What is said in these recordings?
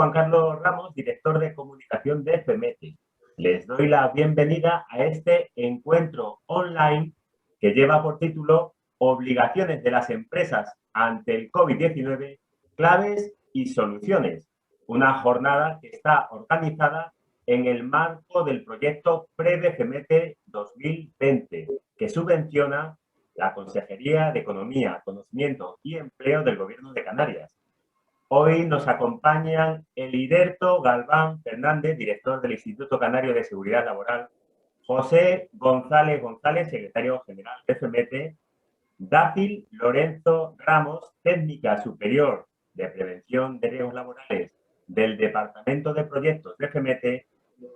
Juan Carlos Ramos, director de comunicación de FEMETE. Les doy la bienvenida a este encuentro online que lleva por título Obligaciones de las empresas ante el COVID-19, claves y soluciones. Una jornada que está organizada en el marco del proyecto PREVE-FEMETE 2020, que subvenciona la Consejería de Economía, Conocimiento y Empleo del Gobierno de Canarias. Hoy nos acompañan Eliberto Galván Fernández, director del Instituto Canario de Seguridad Laboral, José González González, secretario general de FEMETE, Dácil Lorenzo Ramos, técnica superior de prevención de riesgos laborales del Departamento de Proyectos de FEMETE,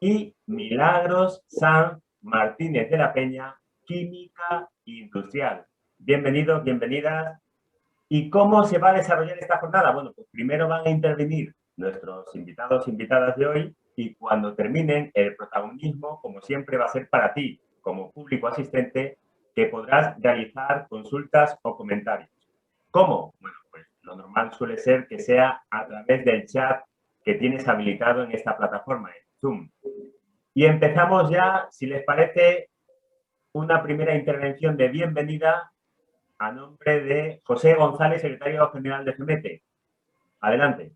y Milagros Sanz Martínez de la Peña, química industrial. Bienvenidos, bienvenidas. ¿Y cómo se va a desarrollar esta jornada? Bueno, pues primero van a intervenir nuestros invitados e invitadas de hoy, y cuando terminen, el protagonismo, como siempre, va a ser para ti, como público asistente, que podrás realizar consultas o comentarios. ¿Cómo? Bueno, pues lo normal suele ser que sea a través del chat que tienes habilitado en esta plataforma, en Zoom. Y empezamos ya, si les parece, una primera intervención de bienvenida a nombre de José González, secretario general de FEMETE. Adelante.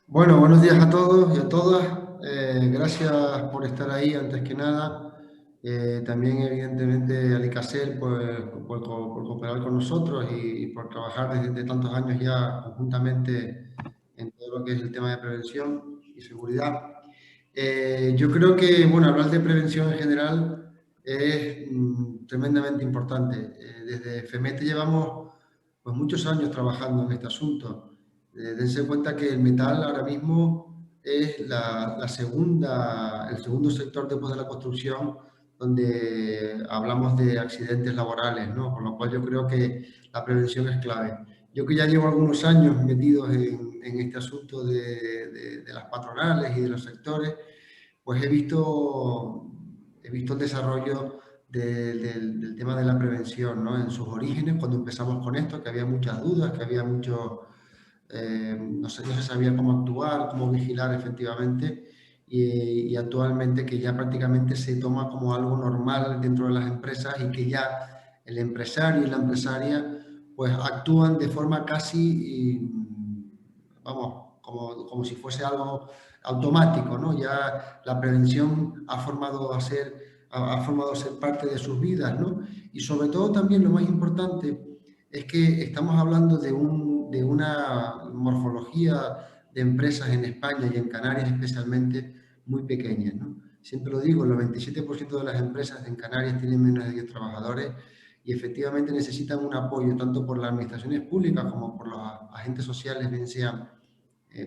Bueno, buenos días a todos y a todas. Gracias por estar ahí, antes que nada. También, evidentemente, a Licasel por cooperar con nosotros y por trabajar desde tantos años ya conjuntamente en todo lo que es el tema de prevención y seguridad. Yo creo que, bueno, hablar de prevención en general es tremendamente importante. Desde FEMETE llevamos pues, muchos años trabajando en este asunto. Dense cuenta que el metal ahora mismo es el segundo sector después de la construcción donde hablamos de accidentes laborales, ¿no? Con lo cual yo creo que la prevención es clave. Yo que ya llevo algunos años metidos en este asunto de las patronales y de los sectores, pues he visto el desarrollo del tema de la prevención, ¿no? En sus orígenes, cuando empezamos con esto, que había muchas dudas, que había muchos... no se sabía cómo actuar, cómo vigilar efectivamente, y actualmente que ya prácticamente se toma como algo normal dentro de las empresas y que ya el empresario y la empresaria pues actúan de forma casi, vamos, como si fuese algo automático, ¿no? Ya la prevención ha formado a ser parte de sus vidas, ¿no? Y sobre todo también lo más importante es que estamos hablando de una morfología de empresas en España y en Canarias especialmente muy pequeñas, ¿no? Siempre lo digo, el 97% de las empresas en Canarias tienen menos de 10 trabajadores y efectivamente necesitan un apoyo tanto por las administraciones públicas como por los agentes sociales, bien sean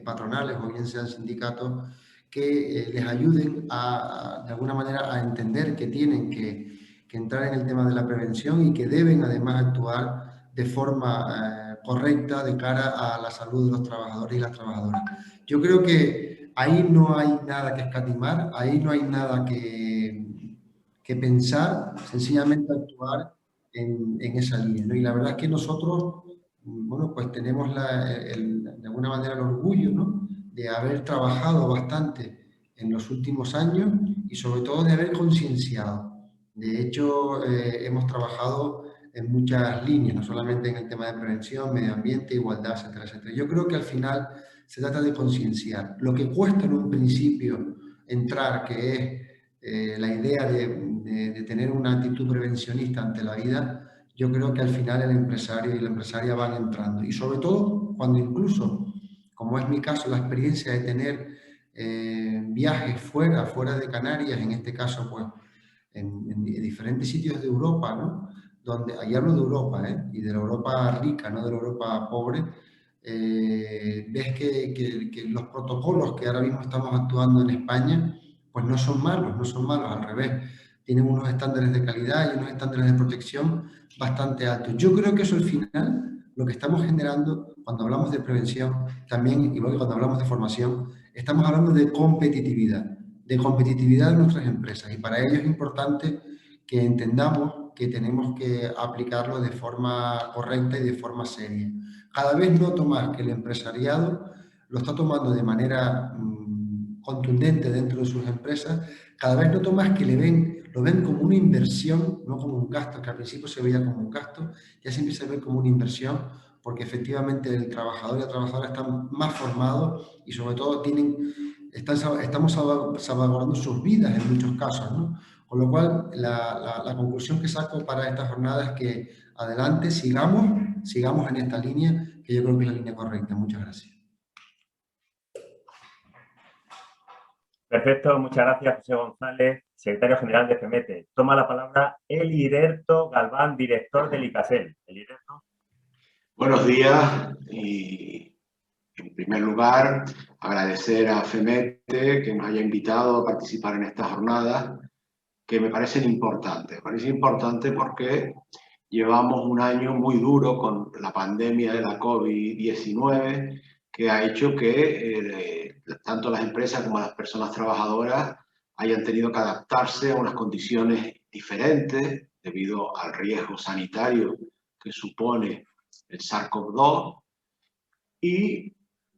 patronales o bien sean sindicatos, que les ayuden de alguna manera a entender que tienen que entrar en el tema de la prevención y que deben además actuar de forma correcta de cara a la salud de los trabajadores y las trabajadoras. Yo creo que ahí no hay nada que escatimar, ahí no hay nada que pensar, sencillamente actuar en esa línea, ¿no? Y la verdad es que nosotros, bueno, pues tenemos de alguna manera el orgullo, ¿no? De haber trabajado bastante en los últimos años y sobre todo de haber concienciado. De hecho, hemos trabajado en muchas líneas, no solamente en el tema de prevención, medio ambiente, igualdad, etcétera, etcétera. Yo creo que al final se trata de concienciar. Lo que cuesta en un principio entrar, que es la idea de tener una actitud prevencionista ante la vida, yo creo que al final el empresario y la empresaria van entrando. Y sobre todo cuando incluso, como es mi caso, la experiencia de tener viajes fuera de Canarias, en este caso, pues, en diferentes sitios de Europa, ¿no? Donde, ahí hablo de Europa, y de la Europa rica, no de la Europa pobre, ves que los protocolos que ahora mismo estamos actuando en España, pues no son malos, al revés. Tienen unos estándares de calidad y unos estándares de protección bastante altos. Yo creo que eso al final, lo que estamos generando cuando hablamos de prevención, también, igual que cuando hablamos de formación, estamos hablando de competitividad de nuestras empresas. Y para ello es importante que entendamos que tenemos que aplicarlo de forma correcta y de forma seria. Cada vez noto más que el empresariado lo está tomando de manera contundente dentro de sus empresas. Cada vez noto más que lo ven como una inversión, no como un gasto, que al principio se veía como un gasto, ya se empieza a ver como una inversión, porque efectivamente el trabajador y la trabajadora están más formados y sobre todo estamos salvaguardando sus vidas en muchos casos, ¿no? Con lo cual, la conclusión que saco para esta jornada es que adelante, sigamos en esta línea, que yo creo que es la línea correcta. Muchas gracias. Perfecto, muchas gracias, José González, secretario general de FEMETE. Toma la palabra Eliberto Galván, director del ICASEL. Eliberto. Buenos días y, en primer lugar, agradecer a FEMETE que nos haya invitado a participar en esta jornada, que me parecen importantes. Me parece importante porque llevamos un año muy duro con la pandemia de la COVID-19, que ha hecho que tanto las empresas como las personas trabajadoras hayan tenido que adaptarse a unas condiciones diferentes debido al riesgo sanitario que supone el SARS-CoV-2, y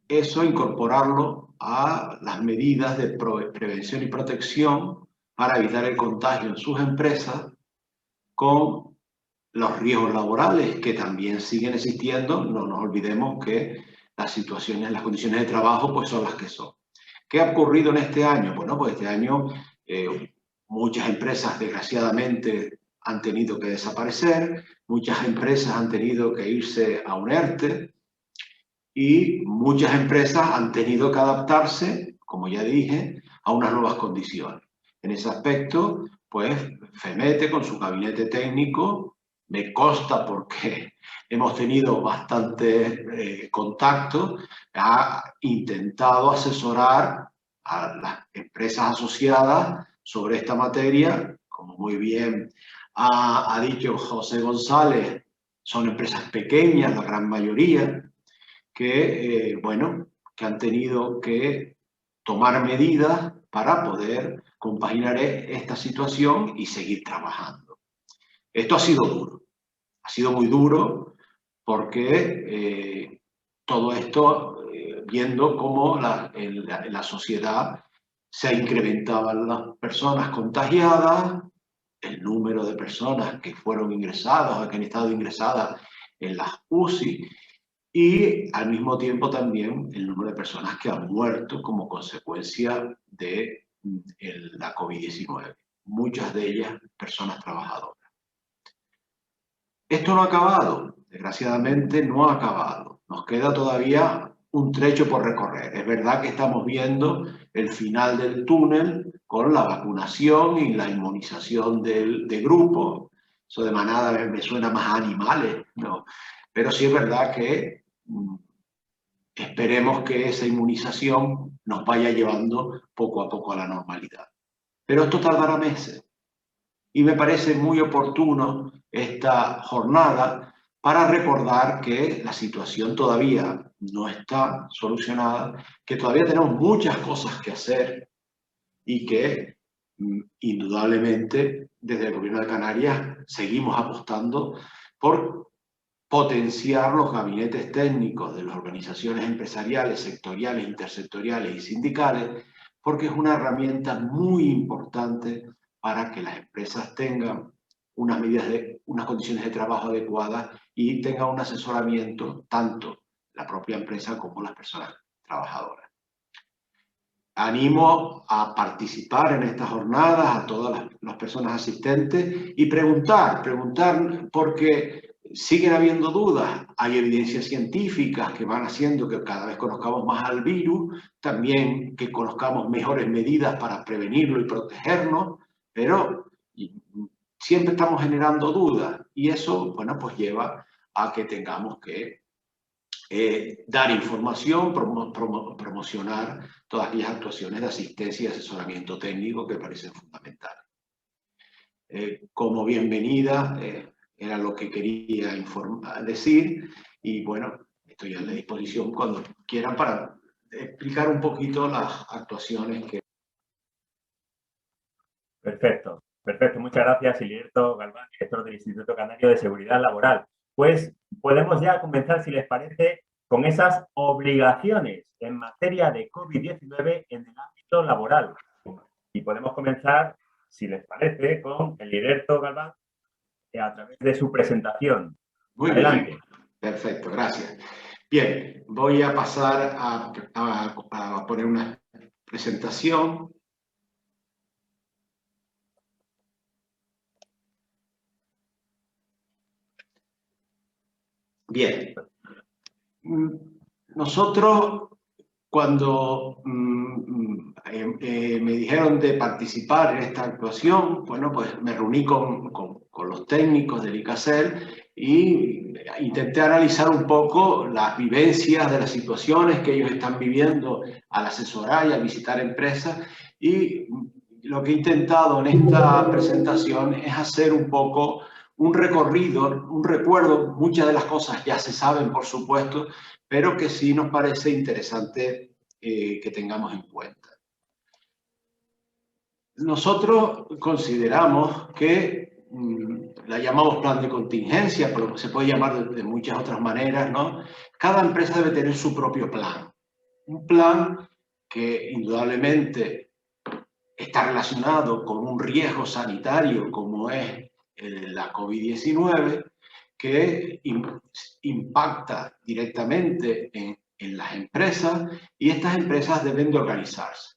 eso incorporarlo a las medidas de prevención y protección para evitar el contagio en sus empresas, con los riesgos laborales que también siguen existiendo. No nos olvidemos que las condiciones de trabajo pues son las que son. ¿Qué ha ocurrido en este año? Bueno, pues este año muchas empresas desgraciadamente han tenido que desaparecer, muchas empresas han tenido que irse a un ERTE y muchas empresas han tenido que adaptarse, como ya dije, a unas nuevas condiciones. En ese aspecto, pues FEMETE con su gabinete técnico, me consta porque hemos tenido bastante contacto, ha intentado asesorar a las empresas asociadas sobre esta materia. Como muy bien ha dicho José González, son empresas pequeñas, la gran mayoría, que, que han tenido que tomar medidas para poder compaginar esta situación y seguir trabajando. Esto ha sido duro, ha sido muy duro porque todo esto, viendo cómo en la sociedad se incrementaban las personas contagiadas, el número de personas que fueron ingresadas o que han estado ingresadas en las UCI, y al mismo tiempo también el número de personas que han muerto como consecuencia de la COVID-19, muchas de ellas personas trabajadoras. Esto no ha acabado, desgraciadamente no ha acabado. Nos queda todavía un trecho por recorrer. Es verdad que estamos viendo el final del túnel con la vacunación y la inmunización de grupo. Eso de manada me suena más a animales, ¿no? Pero sí es verdad que esperemos que esa inmunización nos vaya llevando poco a poco a la normalidad. Pero esto tardará meses. Y me parece muy oportuno esta jornada para recordar que la situación todavía no está solucionada, que todavía tenemos muchas cosas que hacer y que indudablemente desde el Gobierno de Canarias seguimos apostando por potenciar los gabinetes técnicos de las organizaciones empresariales, sectoriales, intersectoriales y sindicales, porque es una herramienta muy importante para que las empresas tengan unas condiciones de trabajo adecuadas y tengan un asesoramiento tanto la propia empresa como las personas trabajadoras. Animo a participar en estas jornadas a todas las personas asistentes y preguntar porque siguen habiendo dudas. Hay evidencias científicas que van haciendo que cada vez conozcamos más al virus, también que conozcamos mejores medidas para prevenirlo y protegernos, pero siempre estamos generando dudas y eso, bueno, pues lleva a que tengamos que dar información, promocionar todas aquellas actuaciones de asistencia y asesoramiento técnico que parecen fundamentales. Como bienvenida, era lo que quería decir y bueno, estoy a la disposición cuando quieran para explicar un poquito las actuaciones que... Perfecto. Perfecto, muchas gracias, Ilierto Galván, director del Instituto Canario de Seguridad Laboral. Pues podemos ya comenzar, si les parece, con esas obligaciones en materia de COVID-19 en el ámbito laboral. Y podemos comenzar, si les parece, con el Ilierto Galván a través de su presentación. Muy Adelante. bien, perfecto, gracias. Bien, voy a pasar a poner una presentación. Bien, nosotros cuando me dijeron de participar en esta actuación, bueno, pues me reuní con los técnicos del ICASEL y intenté analizar un poco las vivencias de las situaciones que ellos están viviendo al asesorar y al visitar empresas, y lo que he intentado en esta presentación es hacer un poco un recorrido, un recuerdo. Muchas de las cosas ya se saben, por supuesto, pero que sí nos parece interesante que tengamos en cuenta. Nosotros consideramos que la llamamos plan de contingencia, pero se puede llamar de muchas otras maneras, ¿no? Cada empresa debe tener su propio plan. Un plan que indudablemente está relacionado con un riesgo sanitario como es la COVID-19, que impacta directamente en las empresas, y estas empresas deben de organizarse.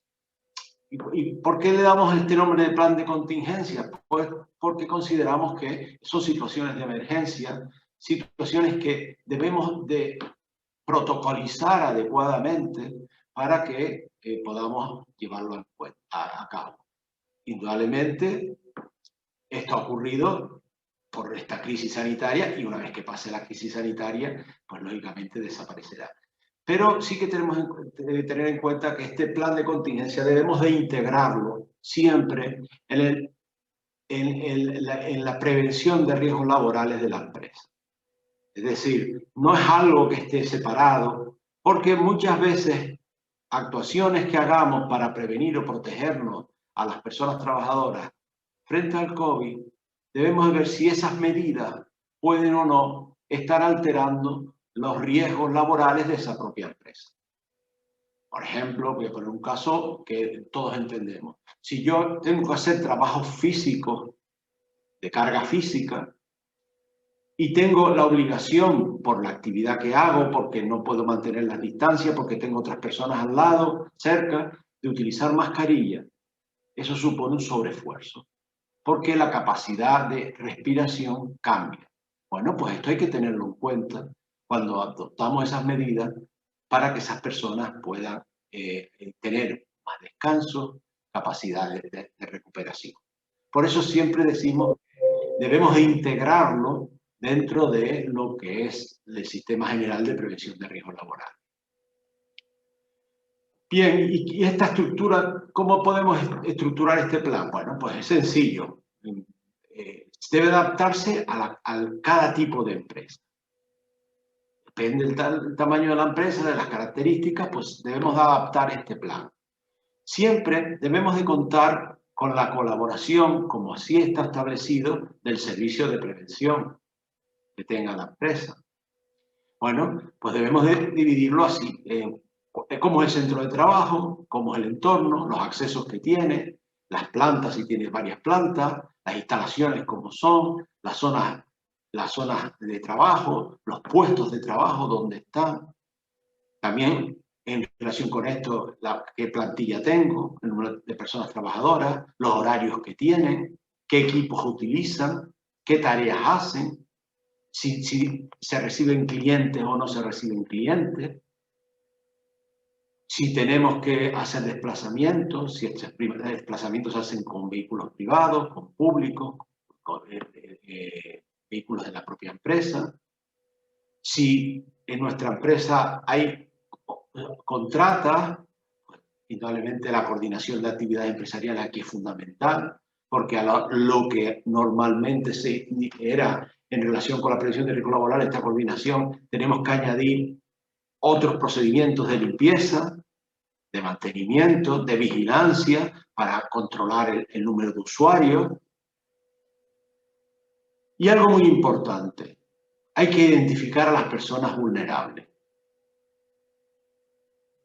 ¿Y por qué le damos este nombre de plan de contingencia? Pues porque consideramos que son situaciones de emergencia, situaciones que debemos de protocolizar adecuadamente para que podamos llevarlo a cabo. Indudablemente, esto ha ocurrido por esta crisis sanitaria, y una vez que pase la crisis sanitaria, pues lógicamente desaparecerá. Pero sí que tenemos que tener en cuenta que este plan de contingencia debemos de integrarlo siempre en la prevención de riesgos laborales de la empresa. Es decir, no es algo que esté separado, porque muchas veces actuaciones que hagamos para prevenir o protegernos a las personas trabajadoras frente al COVID, debemos ver si esas medidas pueden o no estar alterando los riesgos laborales de esa propia empresa. Por ejemplo, voy a poner un caso que todos entendemos. Si yo tengo que hacer trabajos físicos, de carga física, y tengo la obligación por la actividad que hago, porque no puedo mantener la distancia, porque tengo otras personas al lado, cerca, de utilizar mascarilla, eso supone un sobreesfuerzo, porque la capacidad de respiración cambia. Bueno, pues esto hay que tenerlo en cuenta cuando adoptamos esas medidas para que esas personas puedan tener más descanso, capacidad de recuperación. Por eso siempre decimos que debemos de integrarlo dentro de lo que es el Sistema General de Prevención de Riesgos Laborales. Bien, y esta estructura, ¿cómo podemos estructurar este plan? Bueno, pues es sencillo. Debe adaptarse a cada tipo de empresa. Depende del tamaño de la empresa, de las características, pues debemos adaptar este plan. Siempre debemos de contar con la colaboración, como así está establecido, del servicio de prevención que tenga la empresa. Bueno, pues debemos de dividirlo así, cómo es el centro de trabajo, cómo es el entorno, los accesos que tiene, las plantas si tiene varias plantas, las instalaciones cómo son, las zonas de trabajo, los puestos de trabajo donde están. También en relación con esto, qué plantilla tengo, el número de personas trabajadoras, los horarios que tienen, qué equipos utilizan, qué tareas hacen, si se reciben clientes o no se reciben clientes, si tenemos que hacer desplazamientos, si estos desplazamientos se hacen con vehículos privados, con públicos, con vehículos de la propia empresa, si en nuestra empresa hay contratas, pues, indudablemente la coordinación de actividades empresariales aquí es fundamental, porque a lo que normalmente era en relación con la prevención de riesgo laboral, esta coordinación, tenemos que añadir otros procedimientos de limpieza, de mantenimiento, de vigilancia, para controlar el número de usuarios, Y algo muy importante, hay que identificar a las personas vulnerables.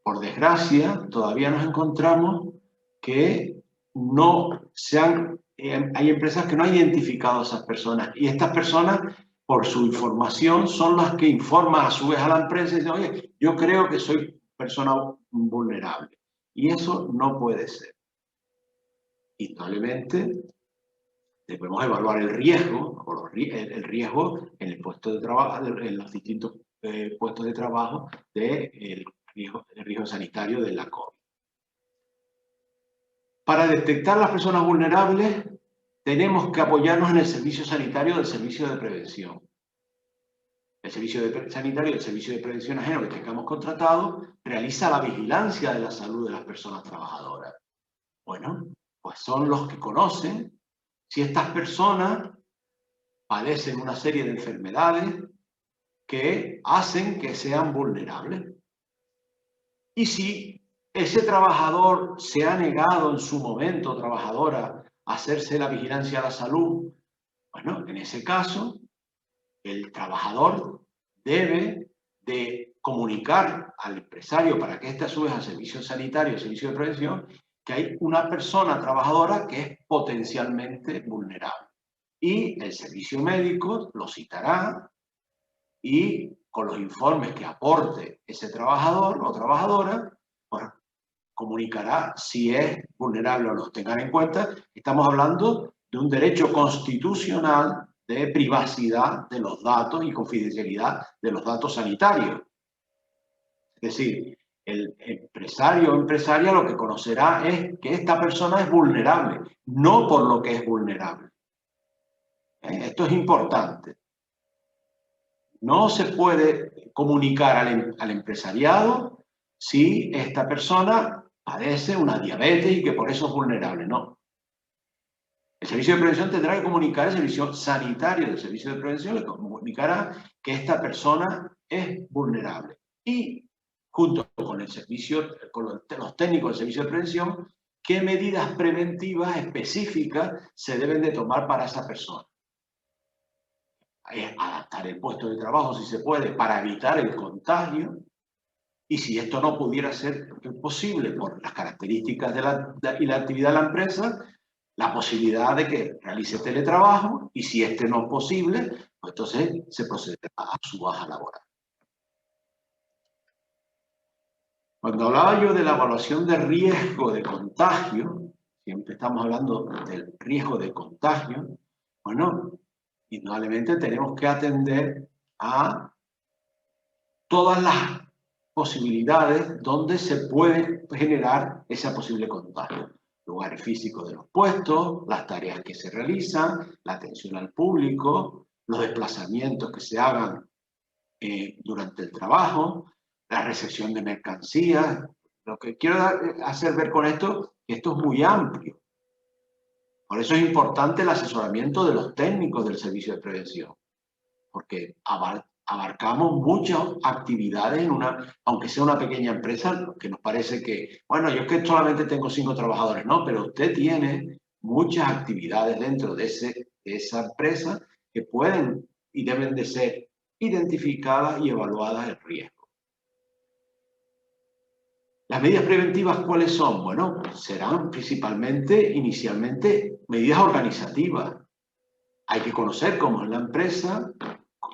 Por desgracia, todavía nos encontramos que hay empresas que no han identificado a esas personas, y estas personas, por su información, son las que informan a su vez a la empresa y dicen, oye, yo creo que soy persona vulnerable. Y eso no puede ser. Indudablemente, debemos evaluar el riesgo, el riesgo en el puesto de trabajo, en los distintos puestos de trabajo del riesgo sanitario de la COVID. Para detectar a las personas vulnerables, tenemos que apoyarnos en el servicio sanitario del servicio de prevención. El servicio sanitario del servicio de prevención ajeno que tengamos contratado realiza la vigilancia de la salud de las personas trabajadoras. Bueno, pues son los que conocen si estas personas padecen una serie de enfermedades que hacen que sean vulnerables. Y si ese trabajador se ha negado en su momento, trabajadora, a hacerse la vigilancia de la salud, bueno, en ese caso, el trabajador debe de comunicar al empresario para que éste a su vez al servicio sanitario, al servicio de prevención, que hay una persona trabajadora que es potencialmente vulnerable. Y el servicio médico lo citará y con los informes que aporte ese trabajador o trabajadora, pues comunicará si es vulnerable o no. Tengan en cuenta que estamos hablando de un derecho constitucional de privacidad de los datos y confidencialidad de los datos sanitarios. Es decir, el empresario o empresaria lo que conocerá es que esta persona es vulnerable, no por lo que es vulnerable. Esto es importante. No se puede comunicar al empresariado si esta persona padece una diabetes y que por eso es vulnerable. No. El servicio de prevención tendrá que comunicar, el servicio sanitario del servicio de prevención le comunicará que esta persona es vulnerable. Y junto con el servicio, con los técnicos del servicio de prevención, qué medidas preventivas específicas se deben de tomar para esa persona. Adaptar el puesto de trabajo si se puede para evitar el contagio, y si esto no pudiera ser posible por las características y la actividad de la empresa, la posibilidad de que realice teletrabajo, y si este no es posible, pues entonces se procederá a su baja laboral. Cuando hablaba yo de la evaluación de riesgo de contagio, siempre estamos hablando del riesgo de contagio, bueno, indudablemente tenemos que atender a todas las posibilidades donde se puede generar ese posible contagio. Lugares físicos de los puestos, las tareas que se realizan, la atención al público, los desplazamientos que se hagan durante el trabajo, la recepción de mercancías. Lo que quiero hacer ver con esto es que esto es muy amplio. Por eso es importante el asesoramiento de los técnicos del servicio de prevención, porque abarcamos muchas actividades aunque sea una pequeña empresa, que nos parece que, bueno, yo es que solamente tengo 5 trabajadores, no, pero usted tiene muchas actividades dentro de esa empresa que pueden y deben de ser identificadas y evaluadas el riesgo. ¿Las medidas preventivas cuáles son? Bueno, serán principalmente, inicialmente, medidas organizativas. Hay que conocer cómo es la empresa,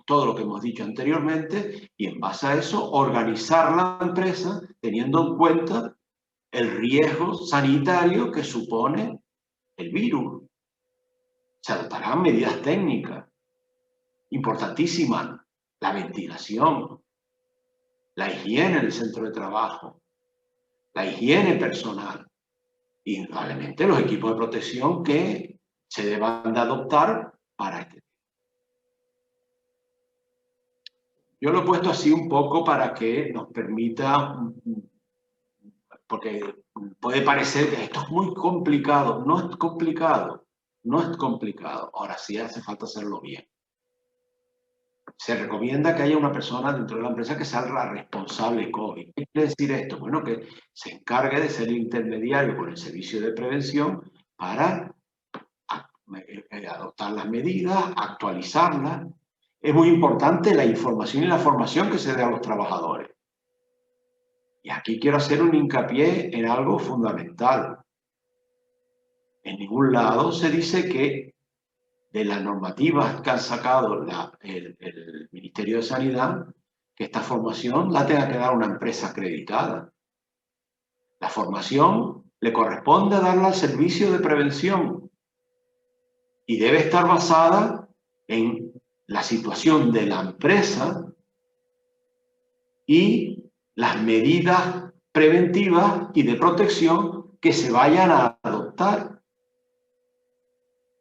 todo lo que hemos dicho anteriormente, y en base a eso organizar la empresa teniendo en cuenta el riesgo sanitario que supone el virus. Se adoptarán medidas técnicas importantísimas, la ventilación, la higiene en el centro de trabajo, la higiene personal, y indudablemente los equipos de protección que se deban de adoptar para este. Yo lo he puesto así un poco para que nos permita, porque puede parecer que esto es muy complicado. No es complicado, no es complicado. Ahora sí hace falta hacerlo bien. Se recomienda que haya una persona dentro de la empresa que sea la responsable COVID. ¿Qué quiere decir esto? Bueno, que se encargue de ser el intermediario con el servicio de prevención para adoptar las medidas, actualizarlas. Es muy importante la información y la formación que se dé a los trabajadores. Y aquí quiero hacer un hincapié en algo fundamental. En ningún lado se dice que de las normativas que han sacado el Ministerio de Sanidad, que esta formación la tenga que dar una empresa acreditada. La formación le corresponde darla al servicio de prevención y debe estar basada en la situación de la empresa y las medidas preventivas y de protección que se vayan a adoptar.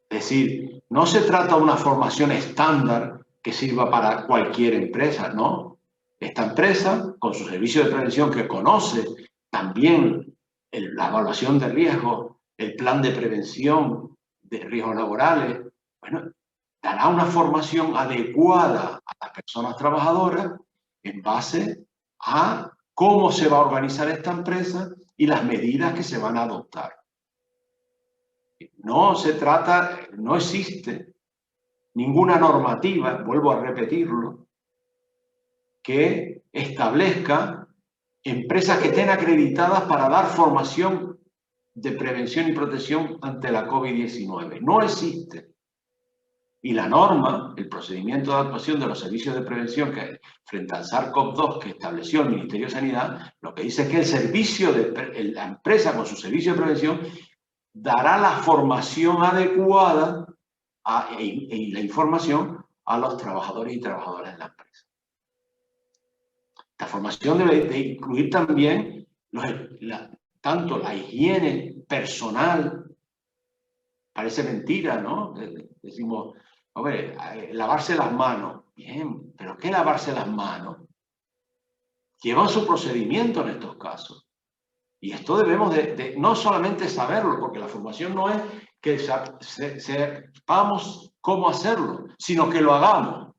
Es decir, no se trata de una formación estándar que sirva para cualquier empresa, no. Esta empresa, con su servicio de prevención que conoce también la evaluación de riesgos, el plan de prevención de riesgos laborales, bueno, dará una formación adecuada a las personas trabajadoras en base a cómo se va a organizar esta empresa y las medidas que se van a adoptar. No se trata, no existe ninguna normativa, vuelvo a repetirlo, que establezca empresas que estén acreditadas para dar formación de prevención y protección ante la COVID-19. No existe. Y la norma, el procedimiento de actuación de los servicios de prevención que frente al SARS-CoV-2 que estableció el Ministerio de Sanidad, lo que dice es que el servicio la empresa con su servicio de prevención dará la formación adecuada y la información a los trabajadores y trabajadoras de la empresa. Esta formación debe de incluir también tanto la higiene personal. Parece mentira, ¿no? Decimos, hombre, lavarse las manos. Bien, pero ¿qué lavarse las manos? Llevan su procedimiento en estos casos. Y esto debemos de no solamente saberlo, porque la formación no es que sepamos cómo hacerlo, sino que lo hagamos.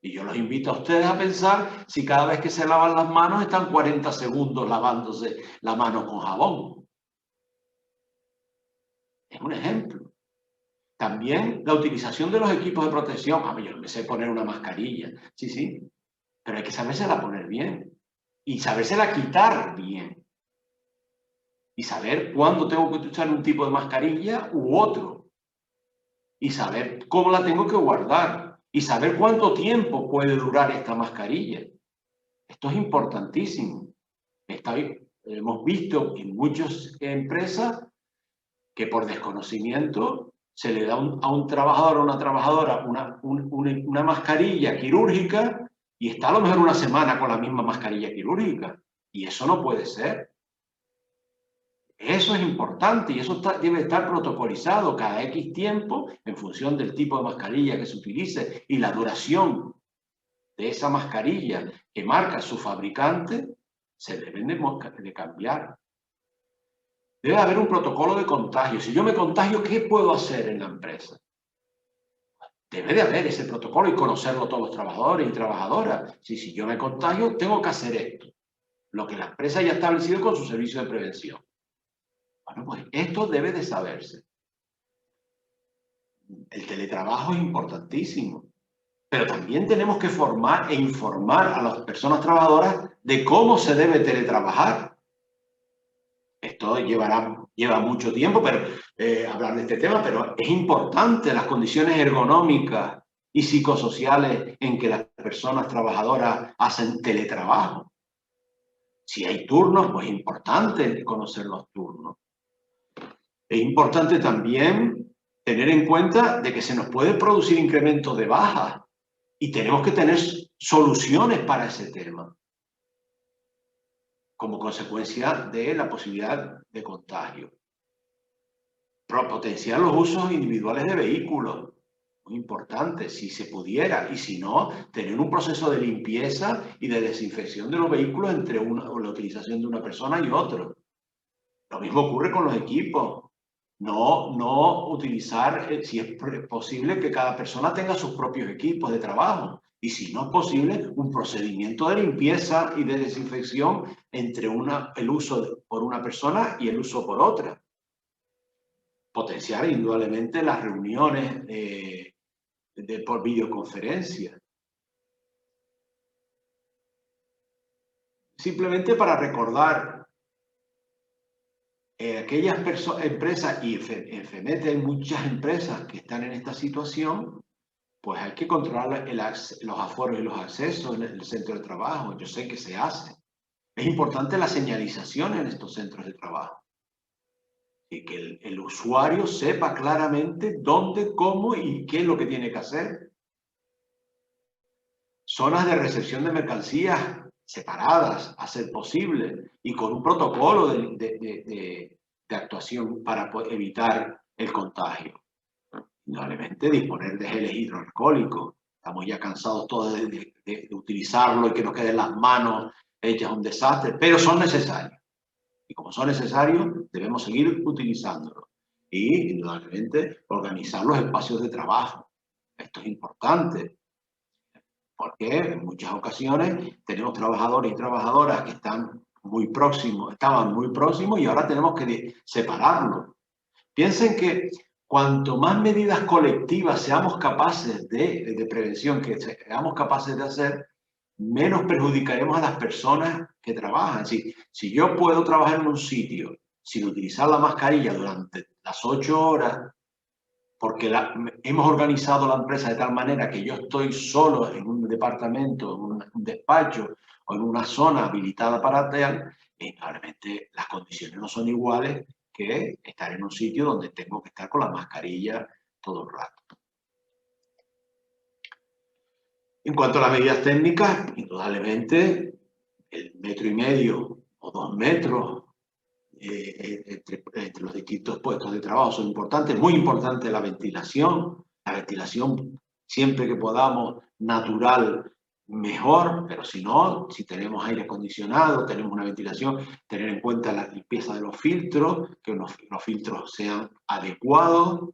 Y yo los invito a ustedes a pensar si cada vez que se lavan las manos están 40 segundos lavándose la mano con jabón. Es un ejemplo. También la utilización de los equipos de protección. A mí yo no me sé poner una mascarilla. Sí, sí. Pero hay que sabérsela poner bien. Y sabérsela quitar bien. Y saber cuándo tengo que utilizar un tipo de mascarilla u otro. Y saber cómo la tengo que guardar. Y saber cuánto tiempo puede durar esta mascarilla. Esto es importantísimo. Hemos visto en muchas empresas que por desconocimiento se le da a un trabajador o una trabajadora una mascarilla quirúrgica y está a lo mejor una semana con la misma mascarilla quirúrgica. Y eso no puede ser. Eso es importante y eso debe estar protocolizado cada X tiempo en función del tipo de mascarilla que se utilice y la duración de esa mascarilla que marca su fabricante, se deben de cambiar. Debe haber un protocolo de contagio. Si yo me contagio, ¿qué puedo hacer en la empresa? Debe de haber ese protocolo y conocerlo todos los trabajadores y trabajadoras. Si yo me contagio, tengo que hacer esto. Lo que la empresa ya ha establecido con su servicio de prevención. Bueno, pues esto debe de saberse. El teletrabajo es importantísimo, pero también tenemos que formar e informar a las personas trabajadoras de cómo se debe teletrabajar. Esto lleva mucho tiempo hablar de este tema, pero es importante las condiciones ergonómicas y psicosociales en que las personas trabajadoras hacen teletrabajo. Si hay turnos, pues es importante conocer los turnos. Es importante también tener en cuenta de que se nos puede producir incrementos de bajas y tenemos que tener soluciones para ese tema como consecuencia de la posibilidad de contagio. Potenciar los usos individuales de vehículos, muy importante, si se pudiera, y si no, tener un proceso de limpieza y de desinfección de los vehículos entre la utilización de una persona y otro. Lo mismo ocurre con los equipos. No utilizar, si es posible, que cada persona tenga sus propios equipos de trabajo. Y si no es posible, un procedimiento de limpieza y de desinfección entre el uso por una persona y el uso por otra. potenciar indudablemente las reuniones por videoconferencia. Simplemente para recordar, aquellas empresas, y en FEMET hay muchas empresas que están en esta situación, pues hay que controlar los aforos y los accesos en el centro de trabajo. Yo sé que se hace. Es importante la señalización en estos centros de trabajo. Y que el usuario sepa claramente dónde, cómo y qué es lo que tiene que hacer. Zonas de recepción de mercancías separadas, a ser posible, y con un protocolo de actuación para evitar el contagio. Indudablemente disponer de geles hidroalcohólicos. Estamos ya cansados todos de utilizarlo y que nos queden las manos hechas un desastre, pero son necesarios. Y como son necesarios, debemos seguir utilizándolos. Y, indudablemente, organizar los espacios de trabajo. Esto es importante, porque en muchas ocasiones tenemos trabajadores y trabajadoras que estaban muy próximos y ahora tenemos que separarlos. Piensen que cuanto más medidas colectivas seamos capaces de prevención, que seamos capaces de hacer, menos perjudicaremos a las personas que trabajan. Si yo puedo trabajar en un sitio sin utilizar la mascarilla durante las 8 horas, porque hemos organizado la empresa de tal manera que yo estoy solo en un departamento, en un despacho o en una zona habilitada para tal, probablemente las condiciones no son iguales que estar en un sitio donde tengo que estar con la mascarilla todo el rato. En cuanto a las medidas técnicas, indudablemente el 1,5 metros o 2 metros entre los distintos puestos de trabajo son importantes. Muy importante la ventilación siempre que podamos natural, mejor, pero si no, si tenemos aire acondicionado, tenemos una ventilación, tener en cuenta la limpieza de los filtros, que los filtros sean adecuados.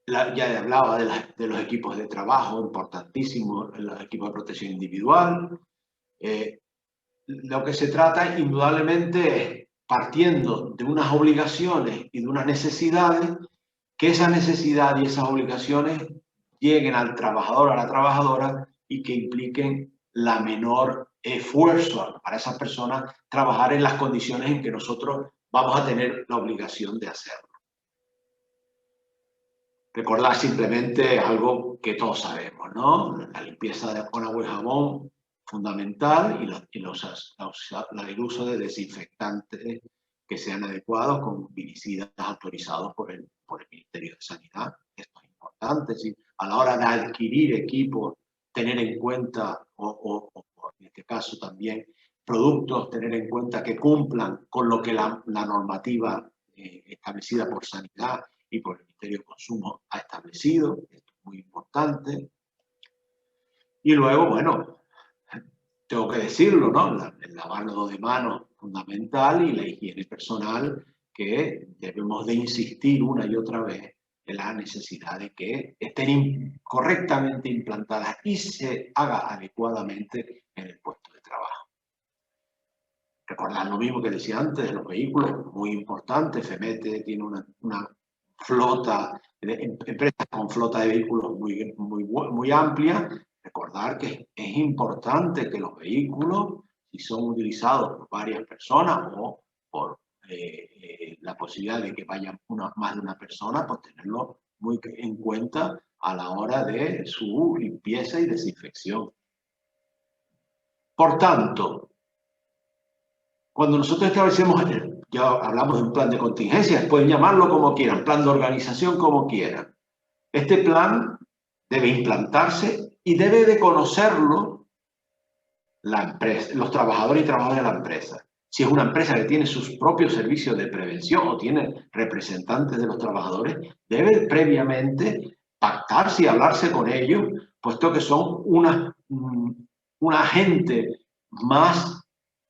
Ya hablaba de los equipos de trabajo, importantísimo, los equipos de protección individual. Lo que se trata indudablemente es, partiendo de unas obligaciones y de unas necesidades, que esa necesidad y esas obligaciones lleguen al trabajador o a la trabajadora y que impliquen la menor esfuerzo para esas personas trabajar en las condiciones en que nosotros vamos a tener la obligación de hacerlo. Recordar simplemente algo que todos sabemos, ¿no? La limpieza con agua y jabón, fundamental, y el uso de desinfectantes que sean adecuados con herbicidas autorizados por el Ministerio de Sanidad. Esto es importante. ¿Sí? A la hora de adquirir equipos, tener en cuenta, o en este caso también productos, tener en cuenta que cumplan con lo que la normativa establecida por Sanidad y por el Ministerio de Consumo ha establecido. Esto es muy importante. Y luego, bueno, tengo que decirlo, ¿no? El lavado de manos fundamental y la higiene personal, que debemos de insistir una y otra vez en la necesidad de que estén correctamente implantadas y se haga adecuadamente en el puesto de trabajo. Recordar lo mismo que decía antes de los vehículos, muy importante. FEMET tiene una flota, empresas con flota de vehículos muy amplia. Recordar que es importante que los vehículos, si son utilizados por varias personas o por la posibilidad de que vaya más de una persona, pues tenerlo muy en cuenta a la hora de su limpieza y desinfección. Por tanto, cuando nosotros establecemos, ya hablamos de un plan de contingencias, pueden llamarlo como quieran, plan de organización como quieran. Este plan debe implantarse y debe de conocerlo la empresa, los trabajadores y trabajadoras de la empresa. Si es una empresa que tiene sus propios servicios de prevención o tiene representantes de los trabajadores, debe previamente pactarse y hablarse con ellos, puesto que son un agente más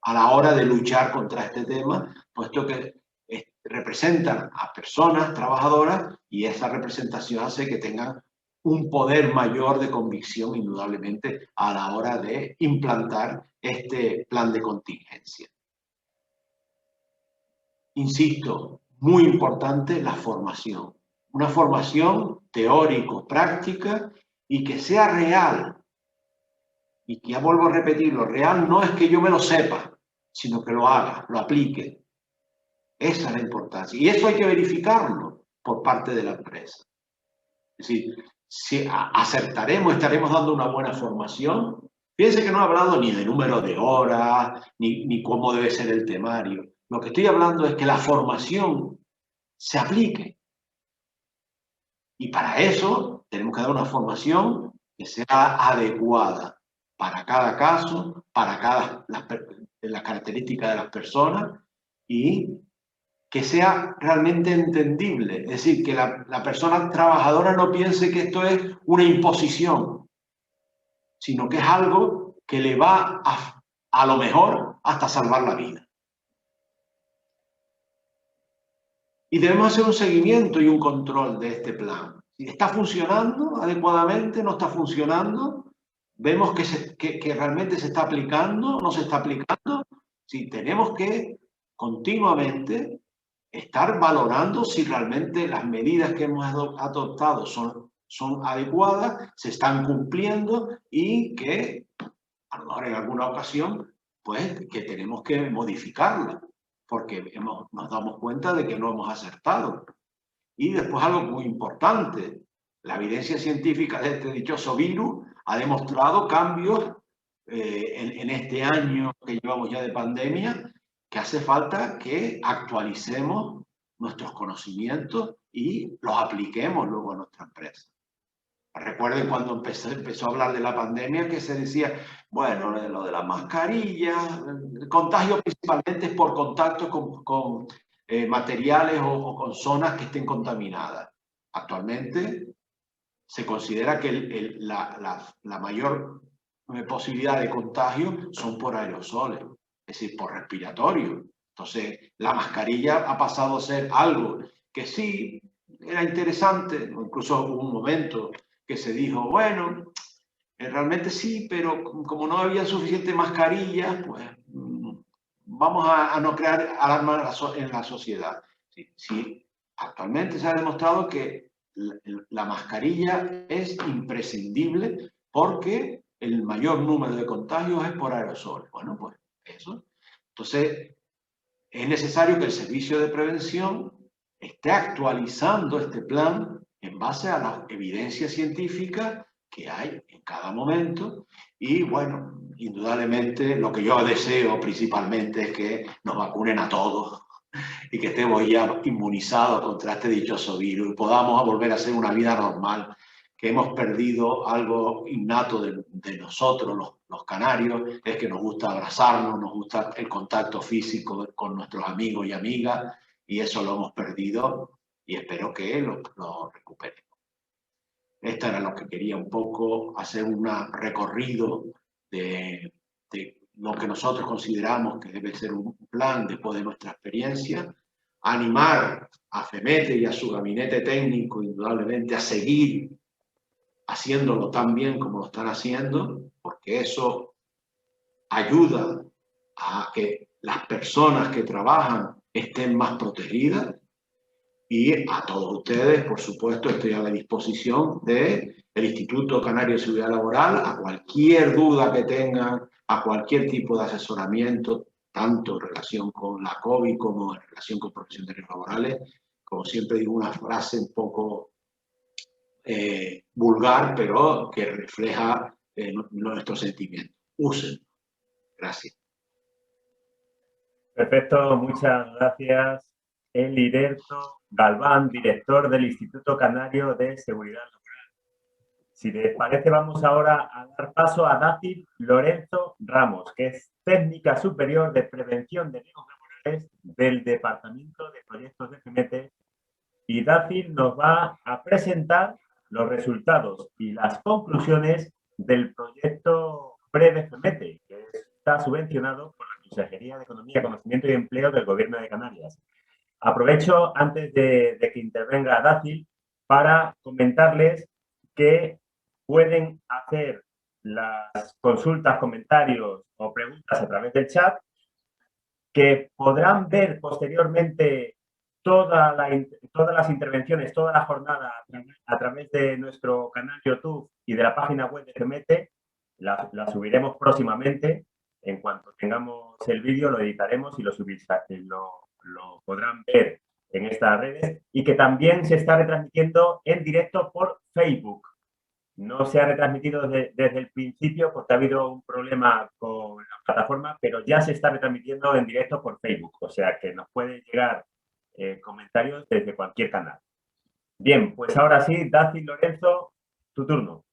a la hora de luchar contra este tema, puesto que representan a personas trabajadoras y esa representación hace que tengan un poder mayor de convicción, indudablemente, a la hora de implantar este plan de contingencia. Insisto, muy importante la formación. Una formación teórico-práctica y que sea real. Y que ya vuelvo a repetir, lo real no es que yo me lo sepa, sino que lo haga, lo aplique. Esa es la importancia. Y eso hay que verificarlo por parte de la empresa. Es decir, si acertaremos, estaremos dando una buena formación. Piense que no he hablado ni de número de horas, ni cómo debe ser el temario. Lo que estoy hablando es que la formación se aplique. Y para eso tenemos que dar una formación que sea adecuada para cada caso, para las características de las personas y que sea realmente entendible. Es decir, que la persona trabajadora no piense que esto es una imposición, sino que es algo que le va a lo mejor hasta salvar la vida. Y debemos hacer un seguimiento y un control de este plan. Si está funcionando adecuadamente, no está funcionando, vemos que realmente se está aplicando, no se está aplicando. Si tenemos que continuamente estar valorando si realmente las medidas que hemos adoptado son adecuadas, se están cumpliendo y que a lo mejor en alguna ocasión pues que tenemos que modificarla porque nos damos cuenta de que no hemos acertado. Y después algo muy importante, la evidencia científica de este dichoso virus ha demostrado cambios en este año que llevamos ya de pandemia, que hace falta que actualicemos nuestros conocimientos y los apliquemos luego a nuestra empresa. Recuerden cuando empezó a hablar de la pandemia que se decía, bueno, lo de la mascarilla, el contagio principalmente es por contacto con materiales o con zonas que estén contaminadas. Actualmente se considera que la mayor posibilidad de contagio son por aerosoles, es decir, por respiratorio. Entonces, la mascarilla ha pasado a ser algo que sí era interesante, incluso hubo un momento que se dijo, bueno, realmente sí, pero como no había suficiente mascarilla, pues vamos a no crear alarma en la sociedad. Sí, actualmente se ha demostrado que la mascarilla es imprescindible porque el mayor número de contagios es por aerosoles. Bueno, pues eso. Entonces, es necesario que el servicio de prevención esté actualizando este plan en base a la evidencia científica que hay en cada momento y, bueno, indudablemente lo que yo deseo principalmente es que nos vacunen a todos y que estemos ya inmunizados contra este dichoso virus y podamos volver a hacer una vida normal, que hemos perdido algo innato de nosotros, los canarios, es que nos gusta abrazarnos, nos gusta el contacto físico con nuestros amigos y amigas, y eso lo hemos perdido y espero que lo recuperemos. Esto era lo que quería un poco, hacer un recorrido de lo que nosotros consideramos que debe ser un plan después de nuestra experiencia, animar a FEMETE y a su gabinete técnico, indudablemente, a seguir haciéndolo tan bien como lo están haciendo, porque eso ayuda a que las personas que trabajan estén más protegidas. Y a todos ustedes, por supuesto, estoy a la disposición del Instituto Canario de Seguridad Laboral, a cualquier duda que tengan, a cualquier tipo de asesoramiento, tanto en relación con la COVID como en relación con profesiones de riesgos laborales. Como siempre digo, una frase un poco vulgar, pero que refleja nuestro sentimiento. Úsenlo. Gracias. Perfecto, muchas gracias. Eliberto Galván, director del Instituto Canario de Seguridad Laboral. Si les parece, vamos ahora a dar paso a Dácil Lorenzo Ramos, que es técnica superior de prevención de riesgos laborales del Departamento de Proyectos de FEMETE, y Dácil nos va a presentar los resultados y las conclusiones del proyecto PREVE-FEMETE, que está subvencionado por la Consejería de Economía, Conocimiento y Empleo del Gobierno de Canarias. Aprovecho, antes de que intervenga Dácil, para comentarles que pueden hacer las consultas, comentarios o preguntas a través del chat, que podrán ver posteriormente todas las intervenciones, toda la jornada a través de nuestro canal YouTube y de la página web de FEMETE. La subiremos próximamente. En cuanto tengamos el vídeo, lo editaremos y lo podrán ver en estas redes. Y que también se está retransmitiendo en directo por Facebook. No se ha retransmitido desde el principio porque ha habido un problema con la plataforma, pero ya se está retransmitiendo en directo por Facebook. O sea que nos pueden llegar comentarios desde cualquier canal. Bien, pues ahora sí, Daci, Lorenzo, tu turno.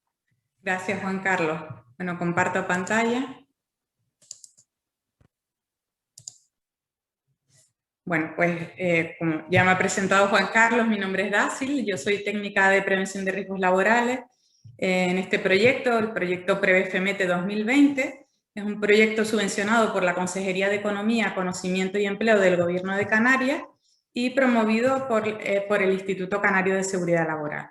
Gracias, Juan Carlos. Bueno, comparto pantalla. Bueno, pues como ya me ha presentado Juan Carlos, mi nombre es Daci, yo soy técnica de prevención de riesgos laborales. En este proyecto, el proyecto Prevé FEMETE 2020, es un proyecto subvencionado por la Consejería de Economía, Conocimiento y Empleo del Gobierno de Canarias y promovido por el Instituto Canario de Seguridad Laboral.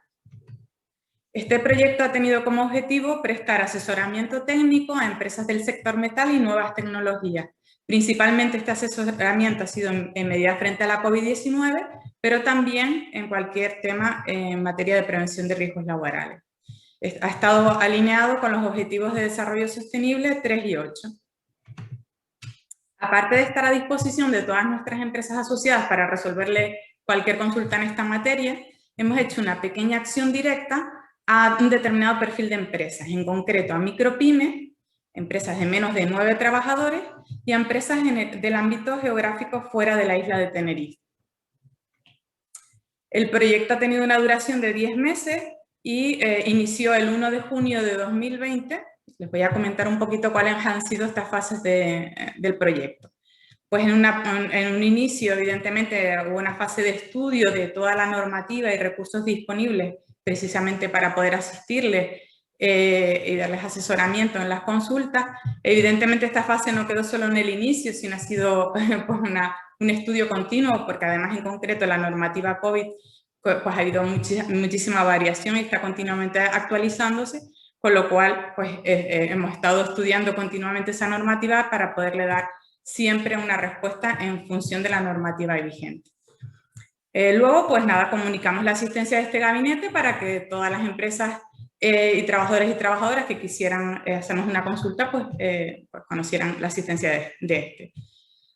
Este proyecto ha tenido como objetivo prestar asesoramiento técnico a empresas del sector metal y nuevas tecnologías. Principalmente este asesoramiento ha sido en medida frente a la COVID-19, pero también en cualquier tema en materia de prevención de riesgos laborales. Ha estado alineado con los Objetivos de Desarrollo Sostenible 3 y 8. Aparte de estar a disposición de todas nuestras empresas asociadas para resolverle cualquier consulta en esta materia, hemos hecho una pequeña acción directa a un determinado perfil de empresas, en concreto a micropymes, empresas de menos de 9 trabajadores y a empresas del ámbito geográfico fuera de la isla de Tenerife. El proyecto ha tenido una duración de 10 meses y inició el 1 de junio de 2020. Les voy a comentar un poquito cuáles han sido estas fases del proyecto. Pues en un inicio, evidentemente, hubo una fase de estudio de toda la normativa y recursos disponibles precisamente para poder asistirles y darles asesoramiento en las consultas. Evidentemente esta fase no quedó solo en el inicio, sino ha sido pues, un estudio continuo, porque además en concreto la normativa COVID pues ha habido muchísima variación y está continuamente actualizándose, con lo cual pues, hemos estado estudiando continuamente esa normativa para poderle dar siempre una respuesta en función de la normativa vigente. Luego, pues nada, comunicamos la asistencia de este gabinete para que todas las empresas y trabajadores y trabajadoras que quisieran hacernos una consulta, pues conocieran la asistencia de este.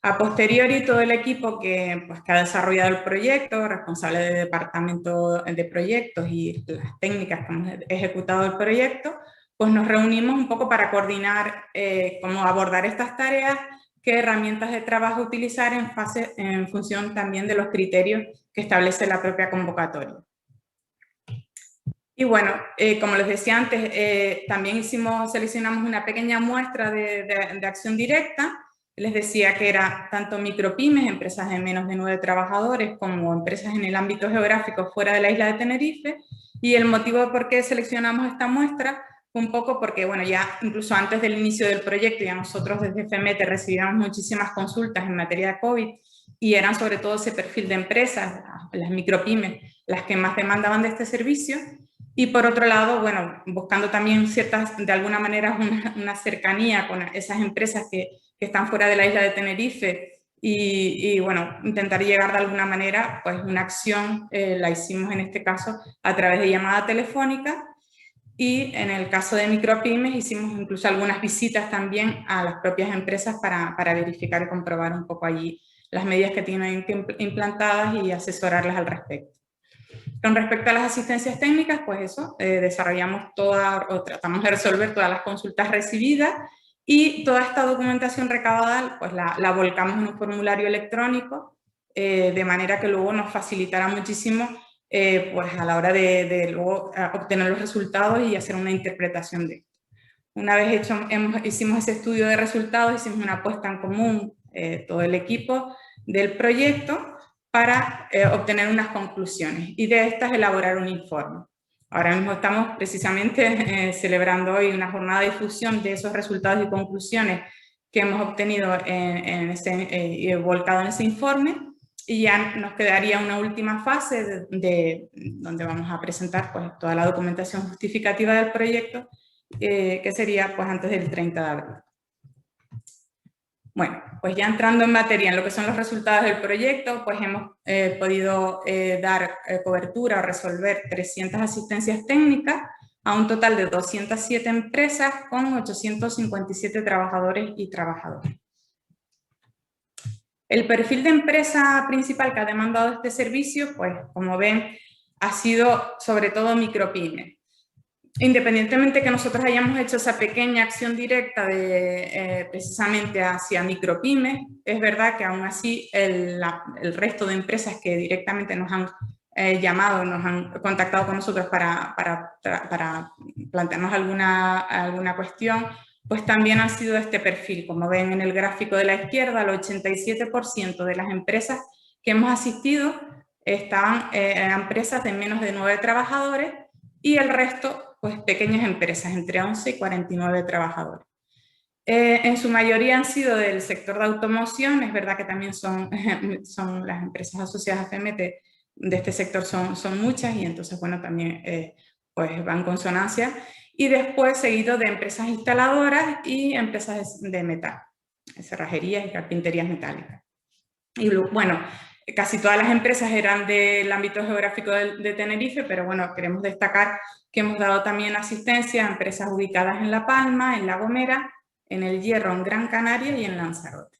A posteriori, todo el equipo que ha desarrollado el proyecto, responsable del departamento de proyectos y las técnicas que hemos ejecutado el proyecto, pues nos reunimos un poco para coordinar cómo abordar estas tareas, qué herramientas de trabajo utilizar en función también de los criterios que establece la propia convocatoria. Y bueno, como les decía antes, también seleccionamos una pequeña muestra de acción directa. Les decía que era tanto micropymes, empresas de menos de 9 trabajadores, como empresas en el ámbito geográfico fuera de la isla de Tenerife. Y el motivo por qué seleccionamos esta muestra fue un poco porque, bueno, ya incluso antes del inicio del proyecto, ya nosotros desde FEMETE recibíamos muchísimas consultas en materia de COVID y eran sobre todo ese perfil de empresas, las micropymes, las que más demandaban de este servicio. Y por otro lado, bueno, buscando también de alguna manera una cercanía con esas empresas que están fuera de la isla de Tenerife y bueno, intentar llegar de alguna manera, pues una acción la hicimos en este caso a través de llamada telefónica y en el caso de micropymes hicimos incluso algunas visitas también a las propias empresas para verificar y comprobar un poco allí las medidas que tienen implantadas y asesorarlas al respecto. Con respecto a las asistencias técnicas, pues eso, desarrollamos tratamos de resolver todas las consultas recibidas y toda esta documentación recabada pues la volcamos en un formulario electrónico de manera que luego nos facilitará muchísimo pues a la hora de luego obtener los resultados y hacer una interpretación de esto. Una vez hicimos ese estudio de resultados, hicimos una puesta en común todo el equipo del proyecto para obtener unas conclusiones y de estas elaborar un informe. Ahora mismo estamos precisamente celebrando hoy una jornada de difusión de esos resultados y conclusiones que hemos obtenido y volcado en ese informe y ya nos quedaría una última fase donde vamos a presentar pues, toda la documentación justificativa del proyecto que sería pues, antes del 30 de abril. Bueno, pues ya entrando en materia, en lo que son los resultados del proyecto, pues hemos podido dar cobertura o resolver 300 asistencias técnicas a un total de 207 empresas con 857 trabajadores y trabajadoras. El perfil de empresa principal que ha demandado este servicio, pues como ven, ha sido sobre todo micropymes. Independientemente que nosotros hayamos hecho esa pequeña acción directa precisamente hacia micropymes, es verdad que aún así el resto de empresas que directamente nos han llamado, nos han contactado con nosotros para plantearnos alguna cuestión, pues también ha sido este perfil. Como ven en el gráfico de la izquierda, el 87% de las empresas que hemos asistido estaban empresas de menos de 9 trabajadores y el resto pues pequeñas empresas, entre 11 y 49 trabajadores. En su mayoría han sido del sector de automoción, es verdad que también son las empresas asociadas a FEMET de este sector son muchas y entonces bueno también pues van en consonancia, y después seguido de empresas instaladoras y empresas de metal, cerrajerías y carpinterías metálicas. Y bueno, casi todas las empresas eran del ámbito geográfico de Tenerife, pero bueno, queremos destacar que hemos dado también asistencia a empresas ubicadas en La Palma, en La Gomera, en El Hierro, en Gran Canaria y en Lanzarote.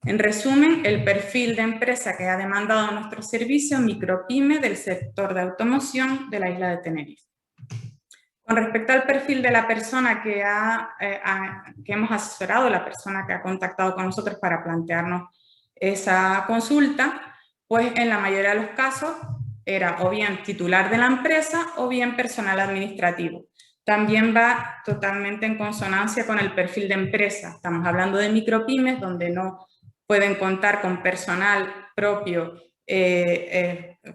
En resumen, el perfil de empresa que ha demandado nuestro servicio, micropyme del sector de automoción de la isla de Tenerife. Con respecto al perfil de la persona que hemos asesorado, la persona que ha contactado con nosotros para plantearnos esa consulta, pues en la mayoría de los casos era o bien titular de la empresa o bien personal administrativo. También va totalmente en consonancia con el perfil de empresa. Estamos hablando de micropymes donde no pueden contar con personal propio,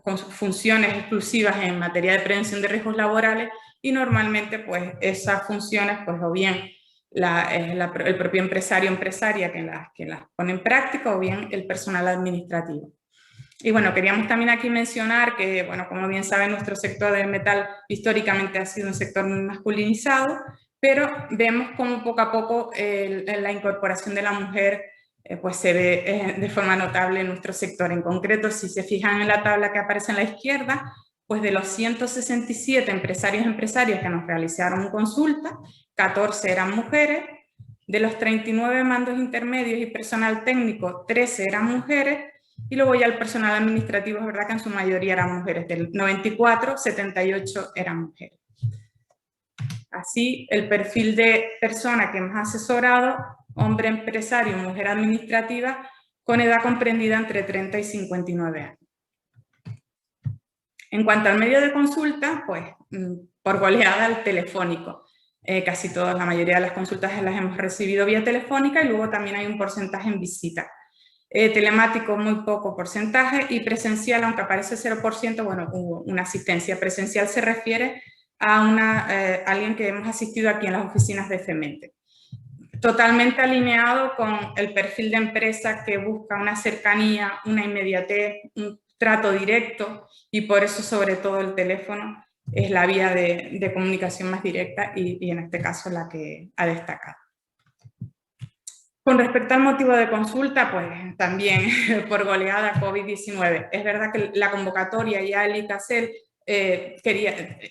con funciones exclusivas en materia de prevención de riesgos laborales y normalmente pues esas funciones pues o bien el propio empresario o empresaria que las pone en práctica o bien el personal administrativo. Y bueno, queríamos también aquí mencionar que, bueno, como bien saben, nuestro sector del metal históricamente ha sido un sector muy masculinizado, pero vemos como poco a poco la incorporación de la mujer pues se ve de forma notable en nuestro sector. En concreto, si se fijan en la tabla que aparece en la izquierda, pues de los 167 empresarios y empresarias que nos realizaron consulta, 14 eran mujeres. De los 39 mandos intermedios y personal técnico, 13 eran mujeres. Y luego ya el personal administrativo, es verdad que en su mayoría eran mujeres. Del 94, 78 eran mujeres. Así, el perfil de persona que hemos asesorado, hombre empresario, mujer administrativa, con edad comprendida entre 30 y 59 años. En cuanto al medio de consulta, pues por goleada el telefónico. Casi todas, la mayoría de las consultas las hemos recibido vía telefónica y luego también hay un porcentaje en visita. Telemático muy poco porcentaje y presencial, aunque aparece 0%, bueno, hubo una asistencia. Presencial se refiere a alguien que hemos asistido aquí en las oficinas de FEMET. Totalmente alineado con el perfil de empresa que busca una cercanía, una inmediatez, un trato directo y por eso sobre todo el teléfono es la vía de comunicación más directa y en este caso la que ha destacado. Con respecto al motivo de consulta, pues también por goleada COVID-19. Es verdad que la convocatoria ya el ICASEL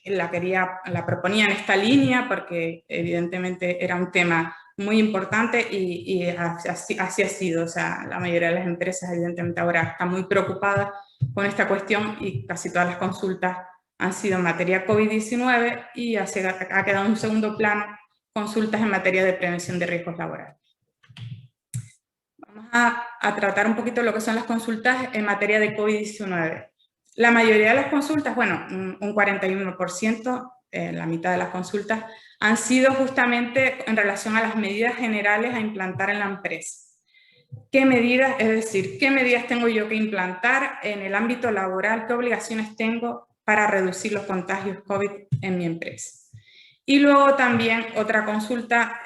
la proponía en esta línea porque evidentemente era un tema muy importante y así ha sido. O sea, la mayoría de las empresas evidentemente ahora están muy preocupadas con esta cuestión y casi todas las consultas han sido en materia COVID-19 y ha quedado en un segundo plano consultas en materia de prevención de riesgos laborales. Vamos a tratar un poquito lo que son las consultas en materia de COVID-19. La mayoría de las consultas, bueno, un 41%, la mitad de las consultas, han sido justamente en relación a las medidas generales a implantar en la empresa. ¿Qué medidas, es decir, qué medidas tengo yo que implantar en el ámbito laboral? ¿Qué obligaciones tengo para reducir los contagios COVID en mi empresa? Y luego también otra consulta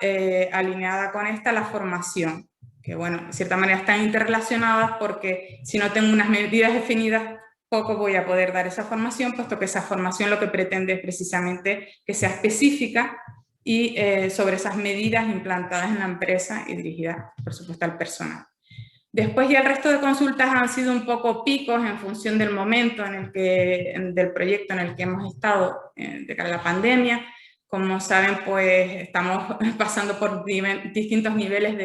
alineada con esta, la formación, que bueno, de cierta manera están interrelacionadas porque si no tengo unas medidas definidas, poco voy a poder dar esa formación, puesto que esa formación lo que pretende es precisamente que sea específica y sobre esas medidas implantadas en la empresa y dirigidas, por supuesto, al personal. Después ya el resto de consultas han sido un poco picos en función del momento del proyecto en el que hemos estado de cara a la pandemia. Como saben, pues estamos pasando por distintos niveles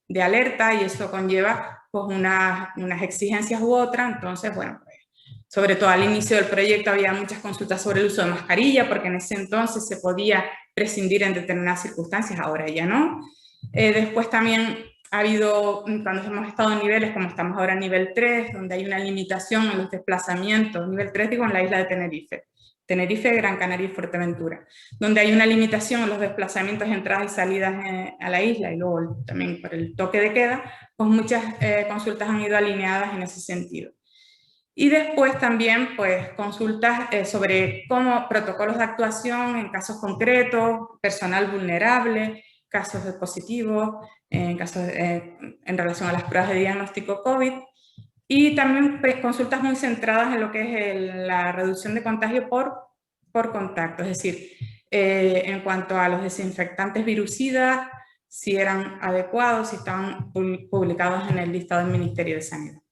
de alerta y eso conlleva pues unas exigencias u otras. Entonces, bueno, pues, sobre todo al inicio del proyecto había muchas consultas sobre el uso de mascarilla, porque en ese entonces se podía prescindir en determinadas circunstancias, ahora ya no. Después también ha habido, cuando hemos estado en niveles, como estamos ahora en nivel 3, donde hay una limitación en los desplazamientos, nivel 3 digo en la isla de Tenerife, Gran Canaria y Fuerteventura, donde hay una limitación en los desplazamientos, entradas y salidas a la isla, y luego también por el toque de queda, pues muchas consultas han ido alineadas en ese sentido. Y después también pues consultas sobre cómo protocolos de actuación en casos concretos, personal vulnerable, casos de positivos, en relación a las pruebas de diagnóstico COVID, y también pues, consultas muy centradas en lo que es la reducción de contagio por contacto, es decir, en cuanto a los desinfectantes virucidas, si eran adecuados, si estaban publicados en el listado del Ministerio de Sanidad.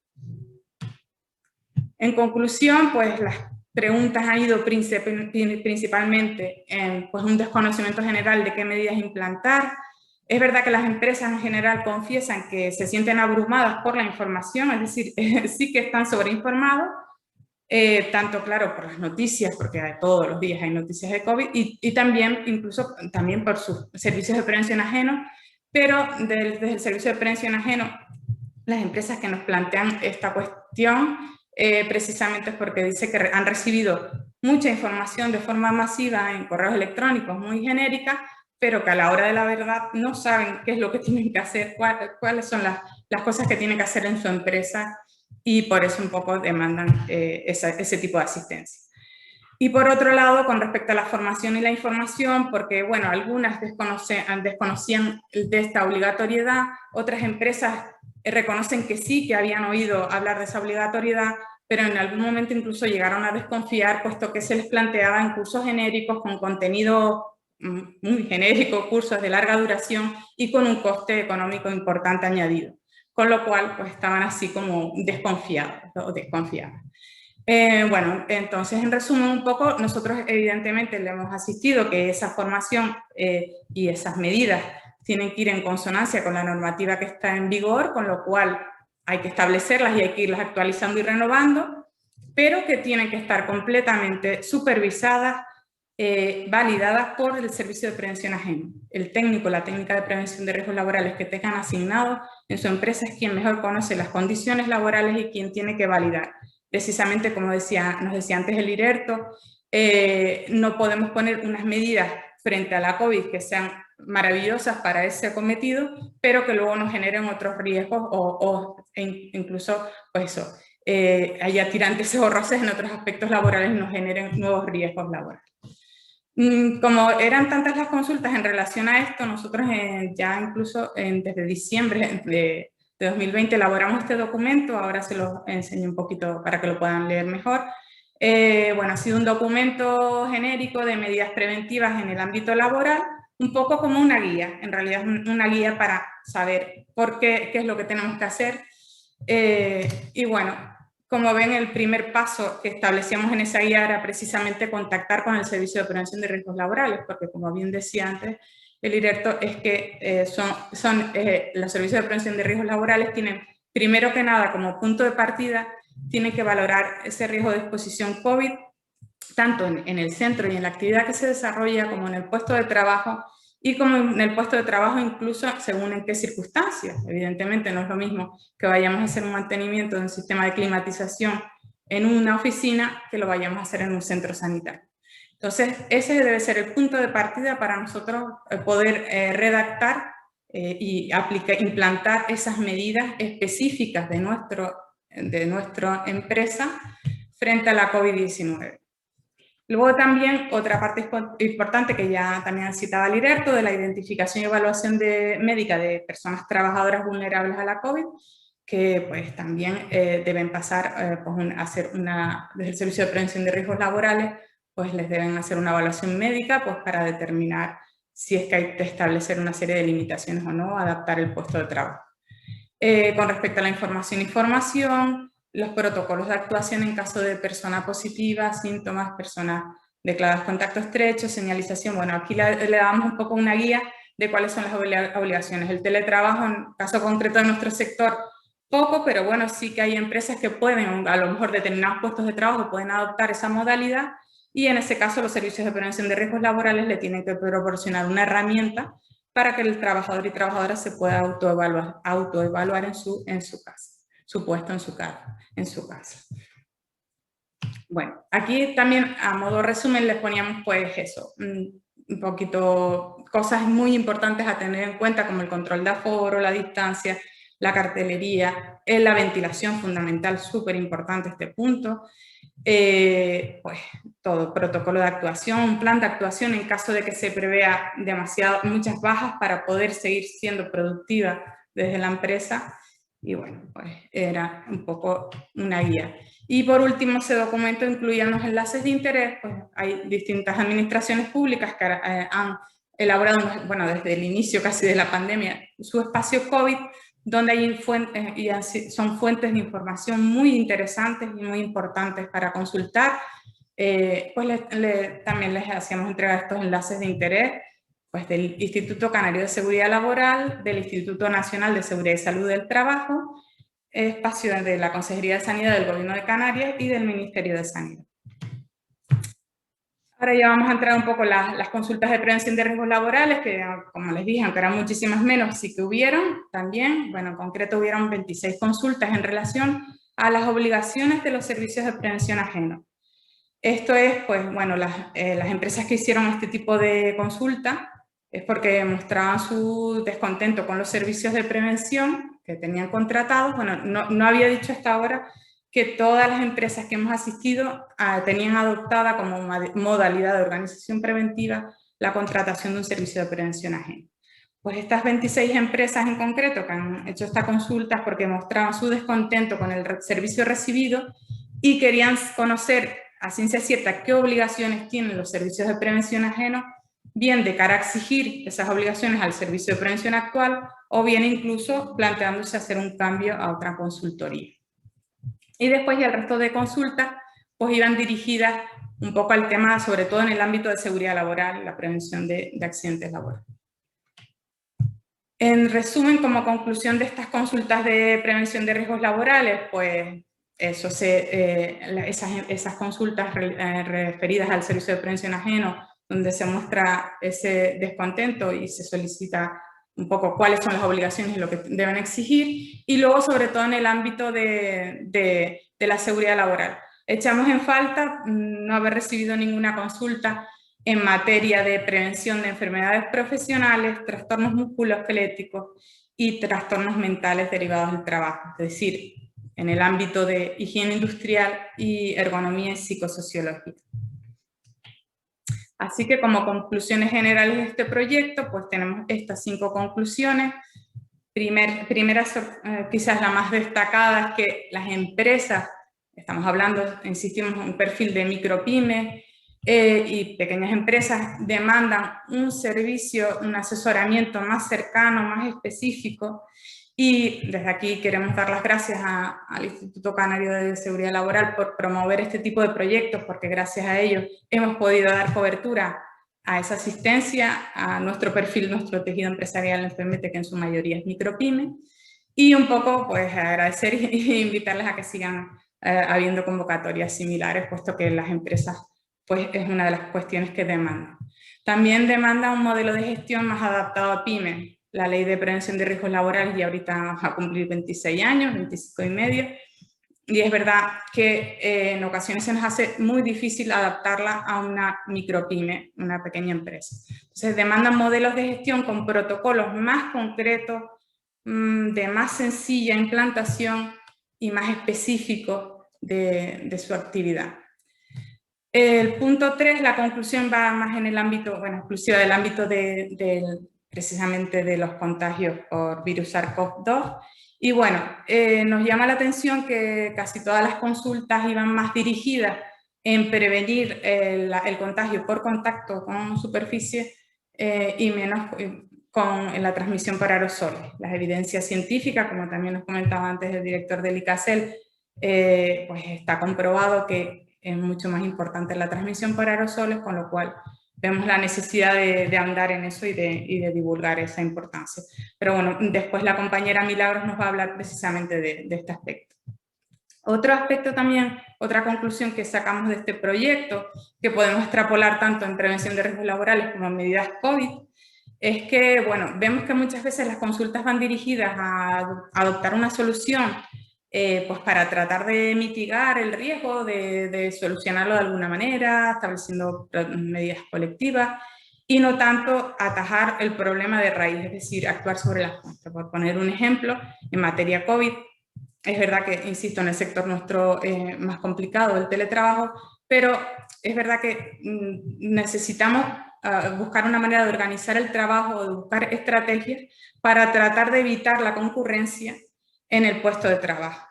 En conclusión, pues las preguntas han ido principalmente en pues, un desconocimiento general de qué medidas implantar. Es verdad que las empresas en general confiesan que se sienten abrumadas por la información, es decir, sí que están sobreinformados, tanto, claro, por las noticias, porque todos los días hay noticias de COVID, y también, incluso también por sus servicios de prevención ajeno, pero desde el servicio de prevención ajeno, las empresas que nos plantean esta cuestión, precisamente es porque dice que han recibido mucha información de forma masiva en correos electrónicos muy genérica, pero que a la hora de la verdad no saben qué es lo que tienen que hacer, cuáles son las cosas que tienen que hacer en su empresa, y por eso un poco demandan ese tipo de asistencia. Y por otro lado, con respecto a la formación y la información, porque bueno, algunas desconocían de esta obligatoriedad, otras empresas reconocen que sí, que habían oído hablar de esa obligatoriedad, pero en algún momento incluso llegaron a desconfiar, puesto que se les planteaba en cursos genéricos con contenido muy genérico, cursos de larga duración y con un coste económico importante añadido. Con lo cual, pues estaban así como desconfiados o desconfiadas. Bueno, entonces en resumen un poco, nosotros evidentemente le hemos asistido que esa formación y esas medidas tienen que ir en consonancia con la normativa que está en vigor, con lo cual hay que establecerlas y hay que irlas actualizando y renovando, pero que tienen que estar completamente supervisadas, validadas por el Servicio de Prevención Ajeno. El técnico, la técnica de prevención de riesgos laborales que tengan asignado en su empresa es quien mejor conoce las condiciones laborales y quien tiene que validar. Precisamente, como nos decía antes el IRERTO, no podemos poner unas medidas frente a la COVID que sean maravillosas para ese cometido, pero que luego nos generen otros riesgos o incluso, pues eso, haya tirantes o roces en otros aspectos laborales y nos generen nuevos riesgos laborales. Como eran tantas las consultas en relación a esto, nosotros ya incluso desde diciembre de 2020 elaboramos este documento, ahora se los enseño un poquito para que lo puedan leer mejor. Bueno, ha sido un documento genérico de medidas preventivas en el ámbito laboral, un poco como una guía, en realidad una guía para saber qué es lo que tenemos que hacer. Y bueno, como ven, el primer paso que establecíamos en esa guía era precisamente contactar con el Servicio de Prevención de Riesgos Laborales, porque como bien decía antes el IRERTO, es que los servicios de prevención de riesgos laborales tienen, primero que nada, como punto de partida, tienen que valorar ese riesgo de exposición COVID, tanto en el centro y en la actividad que se desarrolla, como en el puesto de trabajo, y como en el puesto de trabajo incluso según en qué circunstancias. Evidentemente no es lo mismo que vayamos a hacer un mantenimiento de un sistema de climatización en una oficina que lo vayamos a hacer en un centro sanitario. Entonces, ese debe ser el punto de partida para nosotros poder redactar y implantar esas medidas específicas de nuestra empresa frente a la COVID-19. Luego también otra parte importante que ya también citaba el IRERTO, de la identificación y evaluación médica de personas trabajadoras vulnerables a la COVID, que pues también deben pasar desde el Servicio de Prevención de Riesgos Laborales, pues les deben hacer una evaluación médica pues para determinar si es que hay que establecer una serie de limitaciones o no, adaptar el puesto de trabajo. Con respecto a la información y formación, los protocolos de actuación en caso de persona positiva, síntomas, personas declaradas contacto estrecho, señalización. Bueno, aquí le damos un poco una guía de cuáles son las obligaciones. El teletrabajo, en caso concreto de nuestro sector, poco, pero bueno, sí que hay empresas que pueden, a lo mejor determinados puestos de trabajo pueden adoptar esa modalidad, y en ese caso los servicios de prevención de riesgos laborales le tienen que proporcionar una herramienta para que el trabajador y trabajadora se pueda autoevaluar en su casa, su puesto en su casa. Bueno, aquí también a modo resumen les poníamos pues eso, un poquito cosas muy importantes a tener en cuenta, como el control de aforo, la distancia, la cartelería, la ventilación fundamental, súper importante este punto, pues todo, protocolo de actuación, un plan de actuación en caso de que se prevea muchas bajas para poder seguir siendo productiva desde la empresa, y bueno, pues era un poco una guía. Y por último, ese documento incluía los enlaces de interés, pues hay distintas administraciones públicas que han elaborado, bueno, desde el inicio casi de la pandemia, su espacio COVID, donde hay fuentes, y son fuentes de información muy interesantes y muy importantes para consultar. Pues también les hacíamos entrega estos enlaces de interés, pues del Instituto Canario de Seguridad Laboral, del Instituto Nacional de Seguridad y Salud del Trabajo, espacio de la Consejería de Sanidad del Gobierno de Canarias y del Ministerio de Sanidad. Ahora ya vamos a entrar un poco en las consultas de prevención de riesgos laborales, que como les dije, aunque eran muchísimas menos, sí que hubieron también. Bueno, en concreto hubieron 26 consultas en relación a las obligaciones de los servicios de prevención ajeno. Esto es, pues bueno, las empresas que hicieron este tipo de consulta es porque mostraban su descontento con los servicios de prevención que tenían contratados. Bueno, no había dicho hasta ahora que todas las empresas que hemos asistido tenían adoptada como modalidad de organización preventiva la contratación de un servicio de prevención ajeno. Pues estas 26 empresas en concreto que han hecho esta consulta es porque mostraban su descontento con el servicio recibido y querían conocer a ciencia cierta qué obligaciones tienen los servicios de prevención ajeno, bien de cara a exigir esas obligaciones al servicio de prevención actual, o bien incluso planteándose hacer un cambio a otra consultoría. Y después ya el resto de consultas pues iban dirigidas un poco al tema, sobre todo en el ámbito de seguridad laboral, la prevención de accidentes laborales. En resumen, como conclusión de estas consultas de prevención de riesgos laborales, pues eso esas consultas referidas al servicio de prevención ajeno, donde se muestra ese descontento y se solicita un poco cuáles son las obligaciones y lo que deben exigir, y luego sobre todo en el ámbito de la seguridad laboral. Echamos en falta no haber recibido ninguna consulta en materia de prevención de enfermedades profesionales, trastornos musculoesqueléticos y trastornos mentales derivados del trabajo, es decir, en el ámbito de higiene industrial y ergonomía psicosociológica. Así que como conclusiones generales de este proyecto, pues tenemos estas 5 conclusiones. Primera, quizás la más destacada, es que las empresas, estamos hablando, insistimos, un perfil de micropymes y pequeñas empresas, demandan un servicio, un asesoramiento más cercano, más específico, y desde aquí queremos dar las gracias al Instituto Canario de Seguridad Laboral por promover este tipo de proyectos, porque gracias a ellos hemos podido dar cobertura a esa asistencia, a nuestro perfil, nuestro tejido empresarial en FEMETE, que en su mayoría es micropyme, y un poco pues agradecer e invitarles a que sigan habiendo convocatorias similares, puesto que las empresas pues es una de las cuestiones que demandan. También demanda un modelo de gestión más adaptado a pymes. La Ley de Prevención de Riesgos Laborales ya ahorita va a cumplir 26 años, 25 y medio, y es verdad que en ocasiones se nos hace muy difícil adaptarla a una micropyme, una pequeña empresa. Entonces demandan modelos de gestión con protocolos más concretos, de más sencilla implantación y más específicos de su actividad. El punto 3, la conclusión va más en el ámbito, bueno, exclusiva del ámbito precisamente de los contagios por virus SARS-CoV-2. Y bueno, nos llama la atención que casi todas las consultas iban más dirigidas en prevenir el contagio por contacto con superficie y menos con la transmisión por aerosoles. Las evidencias científicas, como también nos comentaba antes el director del ICASEL, pues está comprobado que es mucho más importante la transmisión por aerosoles, con lo cual vemos la necesidad de andar en eso y de divulgar esa importancia. Pero bueno, después la compañera Milagros nos va a hablar precisamente de este aspecto. Otro aspecto también, otra conclusión que sacamos de este proyecto, que podemos extrapolar tanto en prevención de riesgos laborales como en medidas COVID, es que, bueno, vemos que muchas veces las consultas van dirigidas a adoptar una solución pues para tratar de mitigar el riesgo, de solucionarlo de alguna manera, estableciendo medidas colectivas, y no tanto atajar el problema de raíz, es decir, actuar sobre las causas. Por poner un ejemplo, en materia COVID, es verdad que, insisto, en el sector nuestro más complicado el teletrabajo, pero es verdad que necesitamos buscar una manera de organizar el trabajo, de buscar estrategias para tratar de evitar la concurrencia en el puesto de trabajo,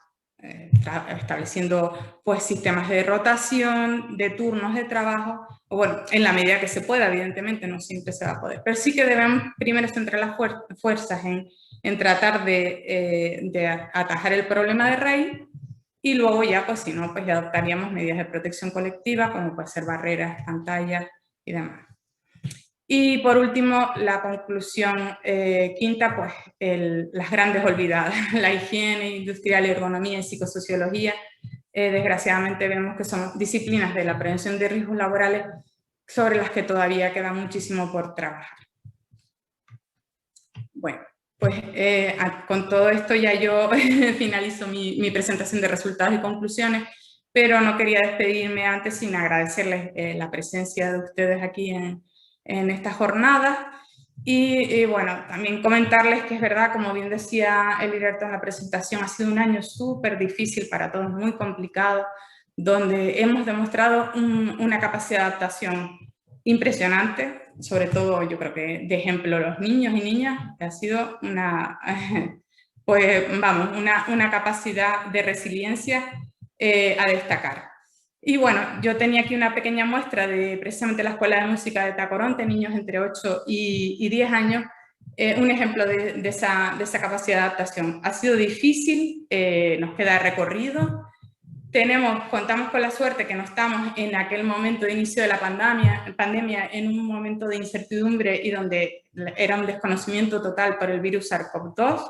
estableciendo pues sistemas de rotación, de turnos de trabajo, o bueno, en la medida que se pueda, evidentemente no siempre se va a poder, pero sí que debemos primero centrar las fuerzas en tratar de atajar el problema de raíz, y luego ya, pues si no, pues ya adoptaríamos medidas de protección colectiva, como puede ser barreras, pantallas y demás. Y por último, la conclusión quinta, pues las grandes olvidadas, la higiene industrial, ergonomía y psicosociología. Desgraciadamente vemos que son disciplinas de la prevención de riesgos laborales sobre las que todavía queda muchísimo por trabajar. Bueno, pues con todo esto ya yo finalizo mi presentación de resultados y conclusiones, pero no quería despedirme antes sin agradecerles la presencia de ustedes aquí en esta jornada. Y bueno, también comentarles que es verdad, como bien decía el director en la presentación, ha sido un año súper difícil para todos, muy complicado, donde hemos demostrado una capacidad de adaptación impresionante, sobre todo yo creo que de ejemplo los niños y niñas, ha sido pues vamos, una capacidad de resiliencia a destacar. Y bueno, yo tenía aquí una pequeña muestra de precisamente la Escuela de Música de Tacoronte, niños entre 8 y 10 años, un ejemplo de esa capacidad de adaptación. Ha sido difícil, nos queda recorrido. Contamos con la suerte que no estamos en aquel momento de inicio de la pandemia en un momento de incertidumbre y donde era un desconocimiento total por el virus SARS-CoV-2.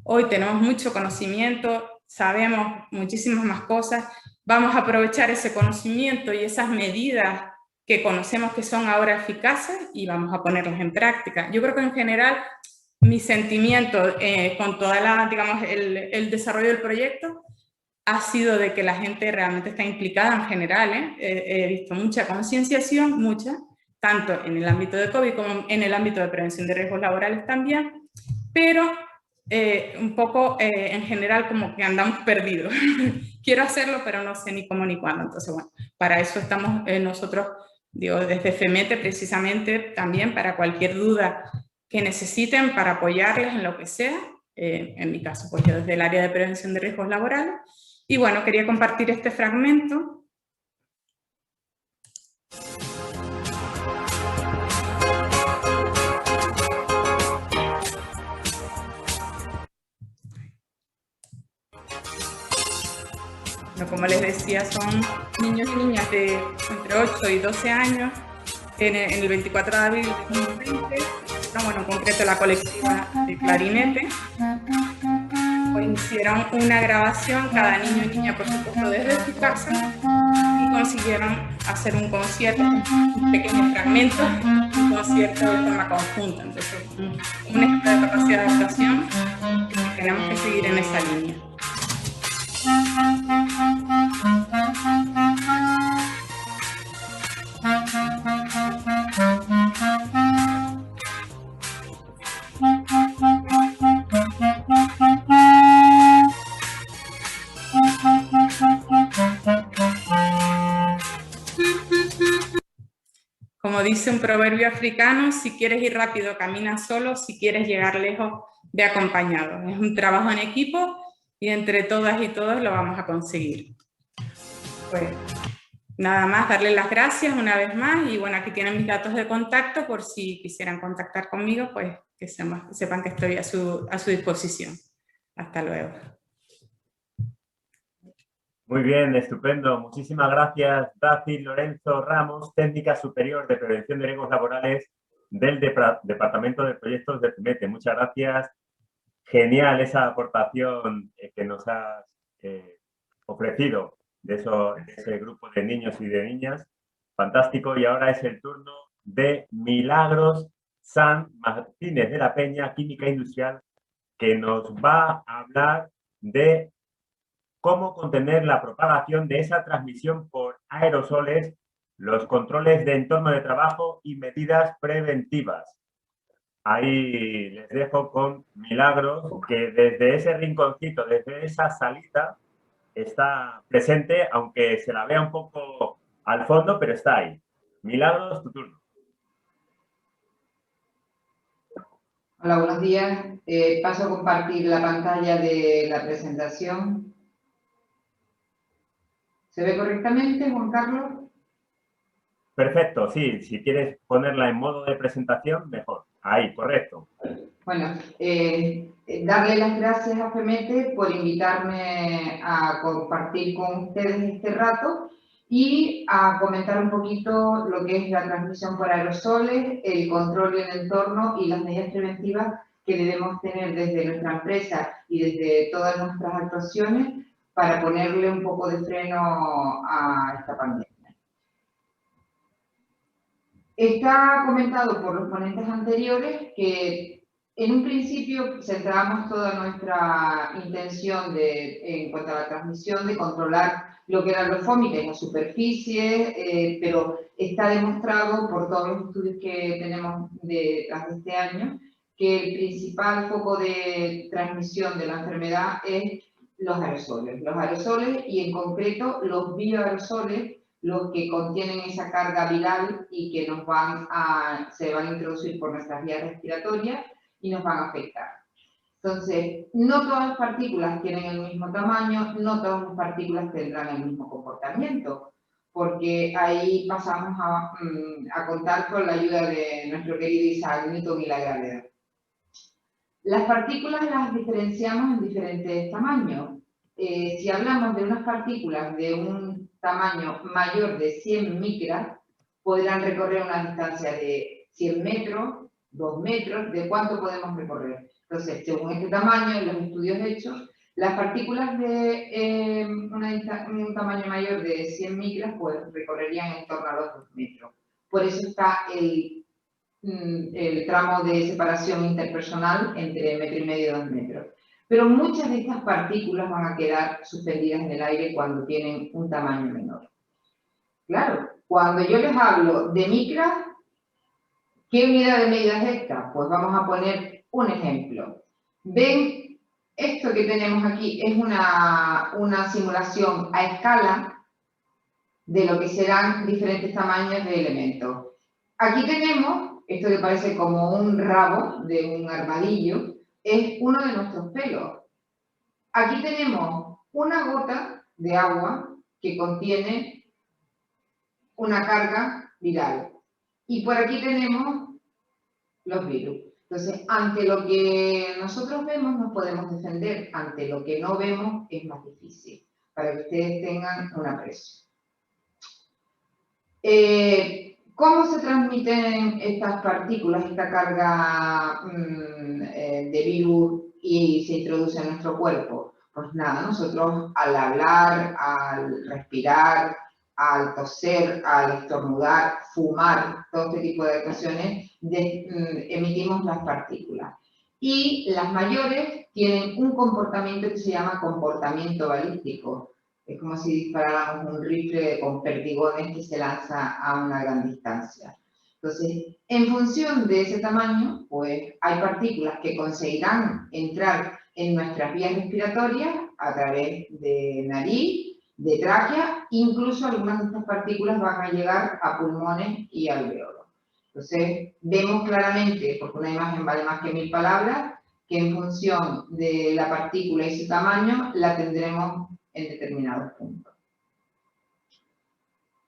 Hoy tenemos mucho conocimiento, sabemos muchísimas más cosas. Vamos a aprovechar ese conocimiento y esas medidas que conocemos que son ahora eficaces y vamos a ponerlas en práctica. Yo creo que en general mi sentimiento con toda digamos, el desarrollo del proyecto ha sido de que la gente realmente está implicada en general. He visto mucha concienciación, tanto en el ámbito de COVID como en el ámbito de prevención de riesgos laborales también, pero un poco en general como que andamos perdidos. Quiero hacerlo, pero no sé ni cómo ni cuándo. Entonces, bueno, para eso estamos nosotros, digo, desde FEMETE precisamente también, para cualquier duda que necesiten, para apoyarles en lo que sea. En mi caso, pues yo desde el área de prevención de riesgos laborales. Y bueno, quería compartir este fragmento. Bueno, como les decía, son niños y niñas de entre 8 y 12 años en el 24 de abril de 2020. Bueno, en concreto la colectiva de clarinete. Pues hicieron una grabación, cada niño y niña, por supuesto, desde su casa, y consiguieron hacer un concierto, un pequeño fragmento, un concierto de forma conjunta. Entonces, un ejemplo de capacidad de adaptación, tenemos que seguir en esa línea. Como dice un proverbio africano, si quieres ir rápido, camina solo, si quieres llegar lejos, ve acompañado. Es un trabajo en equipo y entre todas y todos lo vamos a conseguir. Pues nada más, darle las gracias una vez más y bueno, aquí tienen mis datos de contacto por si quisieran contactar conmigo, pues que sepan que estoy a su disposición. Hasta luego. Muy bien, estupendo. Muchísimas gracias, Daci Lorenzo Ramos, técnica superior de prevención de riesgos laborales del Departamento de Proyectos de FEMETE. Muchas gracias. Genial esa aportación que nos has ofrecido de ese grupo de niños y de niñas. Fantástico. Y ahora es el turno de Milagros San Martínez de la Peña, Química Industrial, que nos va a hablar de cómo contener la propagación de esa transmisión por aerosoles, los controles de entorno de trabajo y medidas preventivas. Ahí les dejo con Milagros, que desde ese rinconcito, desde esa salita, está presente, aunque se la vea un poco al fondo, pero está ahí. Milagros, tu turno. Hola, buenos días. Paso a compartir la pantalla de la presentación. ¿Se ve correctamente, Juan Carlos? Perfecto, sí. Si quieres ponerla en modo de presentación, mejor. Ahí, correcto. Bueno, darle las gracias a FEMETE por invitarme a compartir con ustedes este rato y a comentar un poquito lo que es la transmisión por aerosoles, el control del entorno y las medidas preventivas que debemos tener desde nuestra empresa y desde todas nuestras actuaciones para ponerle un poco de freno a esta pandemia. Está comentado por los ponentes anteriores que en un principio centrábamos toda nuestra intención en cuanto a la transmisión de controlar lo que eran los fómites en la superficie, pero está demostrado por todos los estudios que tenemos durante este año que el principal foco de transmisión de la enfermedad es los aerosoles y en concreto los bioaerosoles, los que contienen esa carga viral y que se van a introducir por nuestras vías respiratorias y nos van a afectar. Entonces, no todas las partículas tienen el mismo tamaño, no todas las partículas tendrán el mismo comportamiento, porque ahí pasamos a contar con la ayuda de nuestro querido Isaac Newton y la gravedad. Las partículas las diferenciamos en diferentes tamaños. Si hablamos de unas partículas de un tamaño mayor de 100 micras, podrán recorrer una distancia de 100 metros, 2 metros, ¿de cuánto podemos recorrer? Entonces, según este tamaño, en los estudios hechos, las partículas de un tamaño mayor de 100 micras pues recorrerían en torno a los 2 metros. Por eso está el tramo de separación interpersonal entre 1,5 metros y 2 metros. Pero muchas de estas partículas van a quedar suspendidas en el aire cuando tienen un tamaño menor. Claro, cuando yo les hablo de micras, ¿qué unidad de medida es esta? Pues vamos a poner un ejemplo. ¿Ven? Esto que tenemos aquí es una simulación a escala de lo que serán diferentes tamaños de elementos. Aquí tenemos, esto que parece como un rabo de un armadillo, es uno de nuestros pelos. Aquí tenemos una gota de agua que contiene una carga viral. Y por aquí tenemos los virus. Entonces, ante lo que nosotros vemos nos podemos defender, ante lo que no vemos es más difícil, para que ustedes tengan un aprecio. ¿Cómo se transmiten estas partículas, esta carga de virus y se introduce en nuestro cuerpo? Pues nada, nosotros al hablar, al respirar, al toser, al estornudar, fumar, todo este tipo de actuaciones, emitimos las partículas. Y las mayores tienen un comportamiento que se llama comportamiento balístico. Es como si disparáramos un rifle con perdigones que se lanza a una gran distancia. Entonces, en función de ese tamaño, pues hay partículas que conseguirán entrar en nuestras vías respiratorias a través de nariz, de tráquea, incluso algunas de estas partículas van a llegar a pulmones y alvéolos. Entonces, vemos claramente, porque una imagen vale más que 1000 palabras, que en función de la partícula y su tamaño, la tendremos en determinados puntos.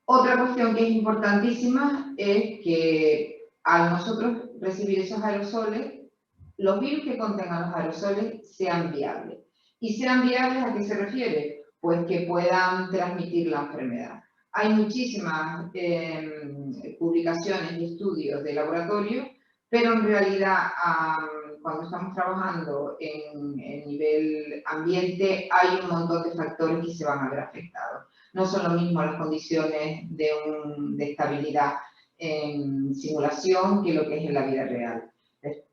Otra cuestión que es importantísima es que al nosotros recibir esos aerosoles, los virus que contengan los aerosoles sean viables. ¿Y sean viables a qué se refiere? Pues que puedan transmitir la enfermedad. Hay muchísimas publicaciones y estudios de laboratorio, pero en realidad cuando estamos trabajando en nivel ambiente hay un montón de factores que se van a ver afectados. No son lo mismo las condiciones de estabilidad en simulación que lo que es en la vida real.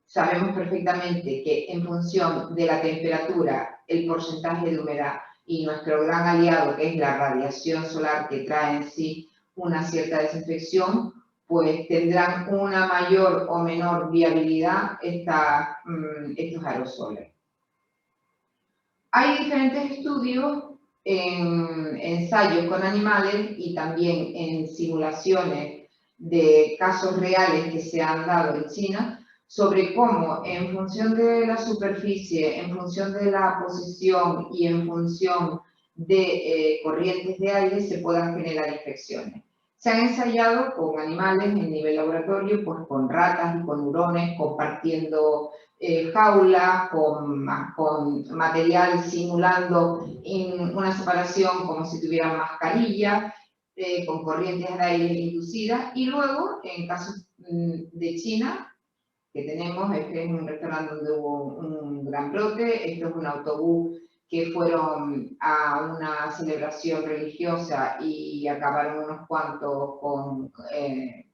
Sabemos perfectamente que en función de la temperatura, el porcentaje de humedad y nuestro gran aliado, que es la radiación solar que trae en sí una cierta desinfección, pues tendrán una mayor o menor viabilidad estos aerosoles. Hay diferentes estudios en ensayos con animales y también en simulaciones de casos reales que se han dado en China sobre cómo en función de la superficie, en función de la posición y en función de corrientes de aire se puedan generar infecciones. Se han ensayado con animales en nivel laboratorio, pues con ratas y con hurones compartiendo jaulas, con material simulando una separación como si tuvieran mascarilla, con corrientes de aire inducidas, y luego, en casos de China, que tenemos, este es un restaurante donde hubo un gran brote, esto es un autobús que fueron a una celebración religiosa y acabaron unos cuantos con el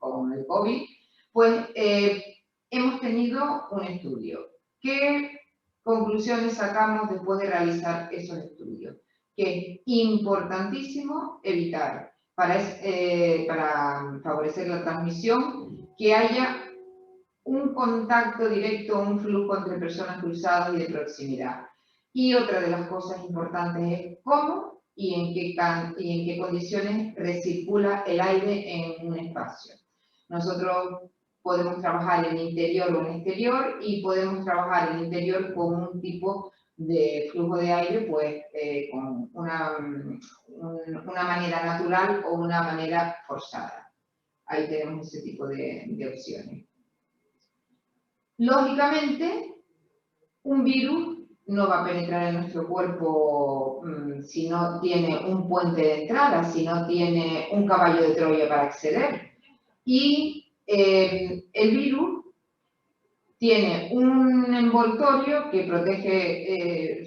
COVID, pues hemos tenido un estudio. ¿Qué conclusiones sacamos después de realizar esos estudios? Que es importantísimo evitar, para favorecer la transmisión, que haya un contacto directo, un flujo entre personas cruzadas y de proximidad. Y otra de las cosas importantes es cómo y en qué condiciones recircula el aire en un espacio. Nosotros podemos trabajar en interior o en exterior y podemos trabajar en interior con un tipo de flujo de aire, pues con una manera natural o una manera forzada. Ahí tenemos ese tipo de opciones. Lógicamente, un virus no va a penetrar en nuestro cuerpo si no tiene un puente de entrada, si no tiene un caballo de Troya para acceder. Y el virus tiene un envoltorio que protege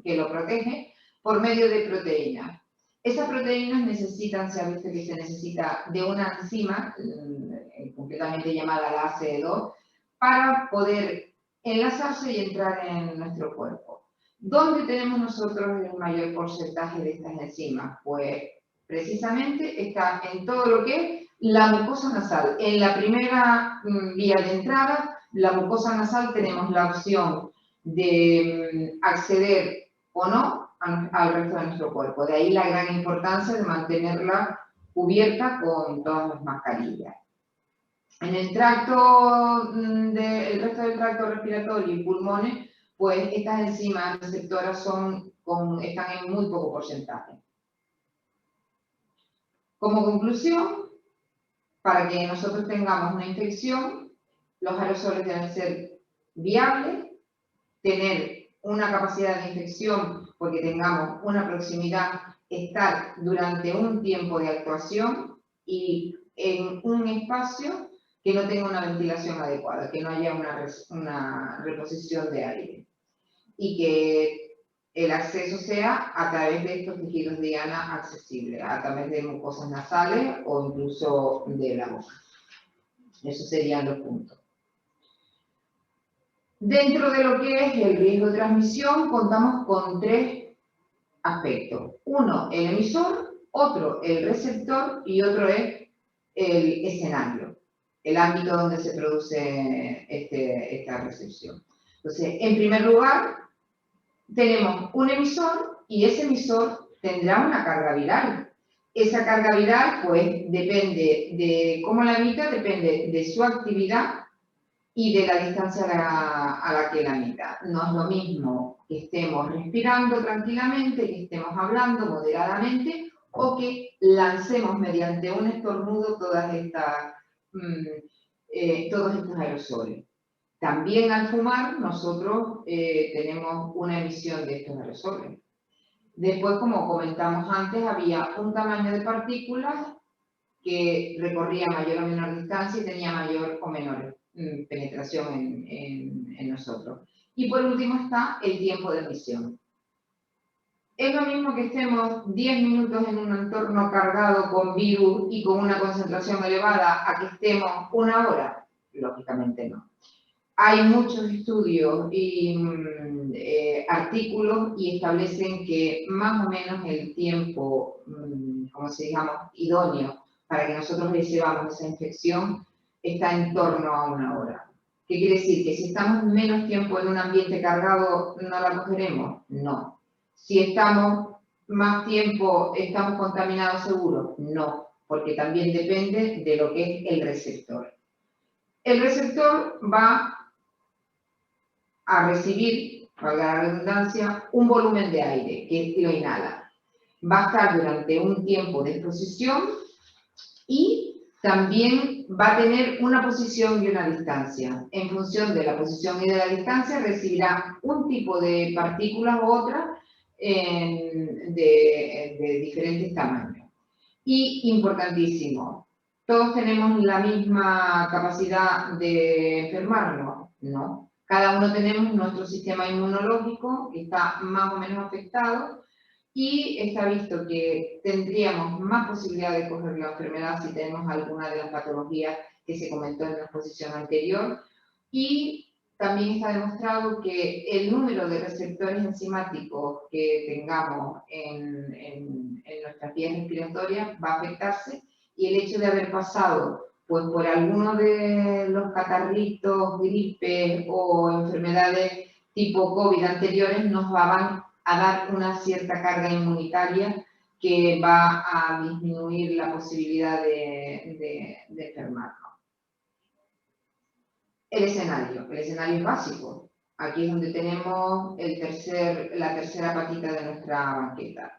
que lo protege por medio de proteínas. Esas proteínas necesitan, se ha visto que se necesita de una enzima, concretamente llamada la ACE2, para poder enlazarse y entrar en nuestro cuerpo. ¿Dónde tenemos nosotros el mayor porcentaje de estas enzimas? Pues precisamente está en todo lo que es la mucosa nasal. En la primera vía de entrada, la mucosa nasal, tenemos la opción de acceder o no al resto de nuestro cuerpo. De ahí la gran importancia de mantenerla cubierta con todas las mascarillas. En el resto del tracto respiratorio y pulmones, pues estas enzimas receptoras están en muy poco porcentaje. Como conclusión, para que nosotros tengamos una infección, los aerosoles deben ser viables, tener una capacidad de infección porque tengamos una proximidad, estar durante un tiempo de actuación y en un espacio que no tenga una ventilación adecuada, que no haya una reposición de aire y que el acceso sea a través de estos tejidos de diana accesibles, a través de mucosas nasales o incluso de la boca. Esos serían los puntos. Dentro de lo que es el riesgo de transmisión, contamos con 3 aspectos. Uno, el emisor, otro, el receptor y otro es el escenario, el ámbito donde se produce esta recepción. Entonces, en primer lugar, tenemos un emisor y ese emisor tendrá una carga viral. Esa carga viral, pues, depende de cómo la emita, depende de su actividad y de la distancia a la que la emita. No es lo mismo que estemos respirando tranquilamente, que estemos hablando moderadamente, o que lancemos mediante un estornudo todos estos aerosoles. También al fumar nosotros tenemos una emisión de estos aerosoles. Después, como comentamos antes, había un tamaño de partículas que recorría mayor o menor distancia y tenía mayor o menor penetración en nosotros. Y por último está el tiempo de emisión. Es lo mismo que estemos 10 minutos en un entorno cargado con virus y con una concentración elevada a que estemos 1 hora. Lógicamente no. Hay muchos estudios y artículos y establecen que más o menos el tiempo, como se digamos, idóneo para que nosotros recibamos esa infección está en torno a 1 hora. ¿Qué quiere decir? ¿Que si estamos menos tiempo en un ambiente cargado no la cogeremos? No. Si estamos más tiempo, ¿estamos contaminados seguros? No, porque también depende de lo que es el receptor. El receptor va a recibir, valga la redundancia, un volumen de aire que lo inhala. Va a estar durante un tiempo de exposición y también va a tener una posición y una distancia. En función de la posición y de la distancia recibirá un tipo de partículas u otra de diferentes tamaños. Y importantísimo, ¿todos tenemos la misma capacidad de enfermarnos? No. Cada uno tenemos nuestro sistema inmunológico que está más o menos afectado y está visto que tendríamos más posibilidad de coger la enfermedad si tenemos alguna de las patologías que se comentó en la exposición anterior. Y también está demostrado que el número de receptores enzimáticos que tengamos en nuestras vías respiratorias va a afectarse y el hecho de haber pasado pues por alguno de los catarritos, gripes o enfermedades tipo COVID anteriores nos van a dar una cierta carga inmunitaria que va a disminuir la posibilidad de enfermarnos. El escenario es básico. Aquí es donde tenemos la tercera patita de nuestra banqueta.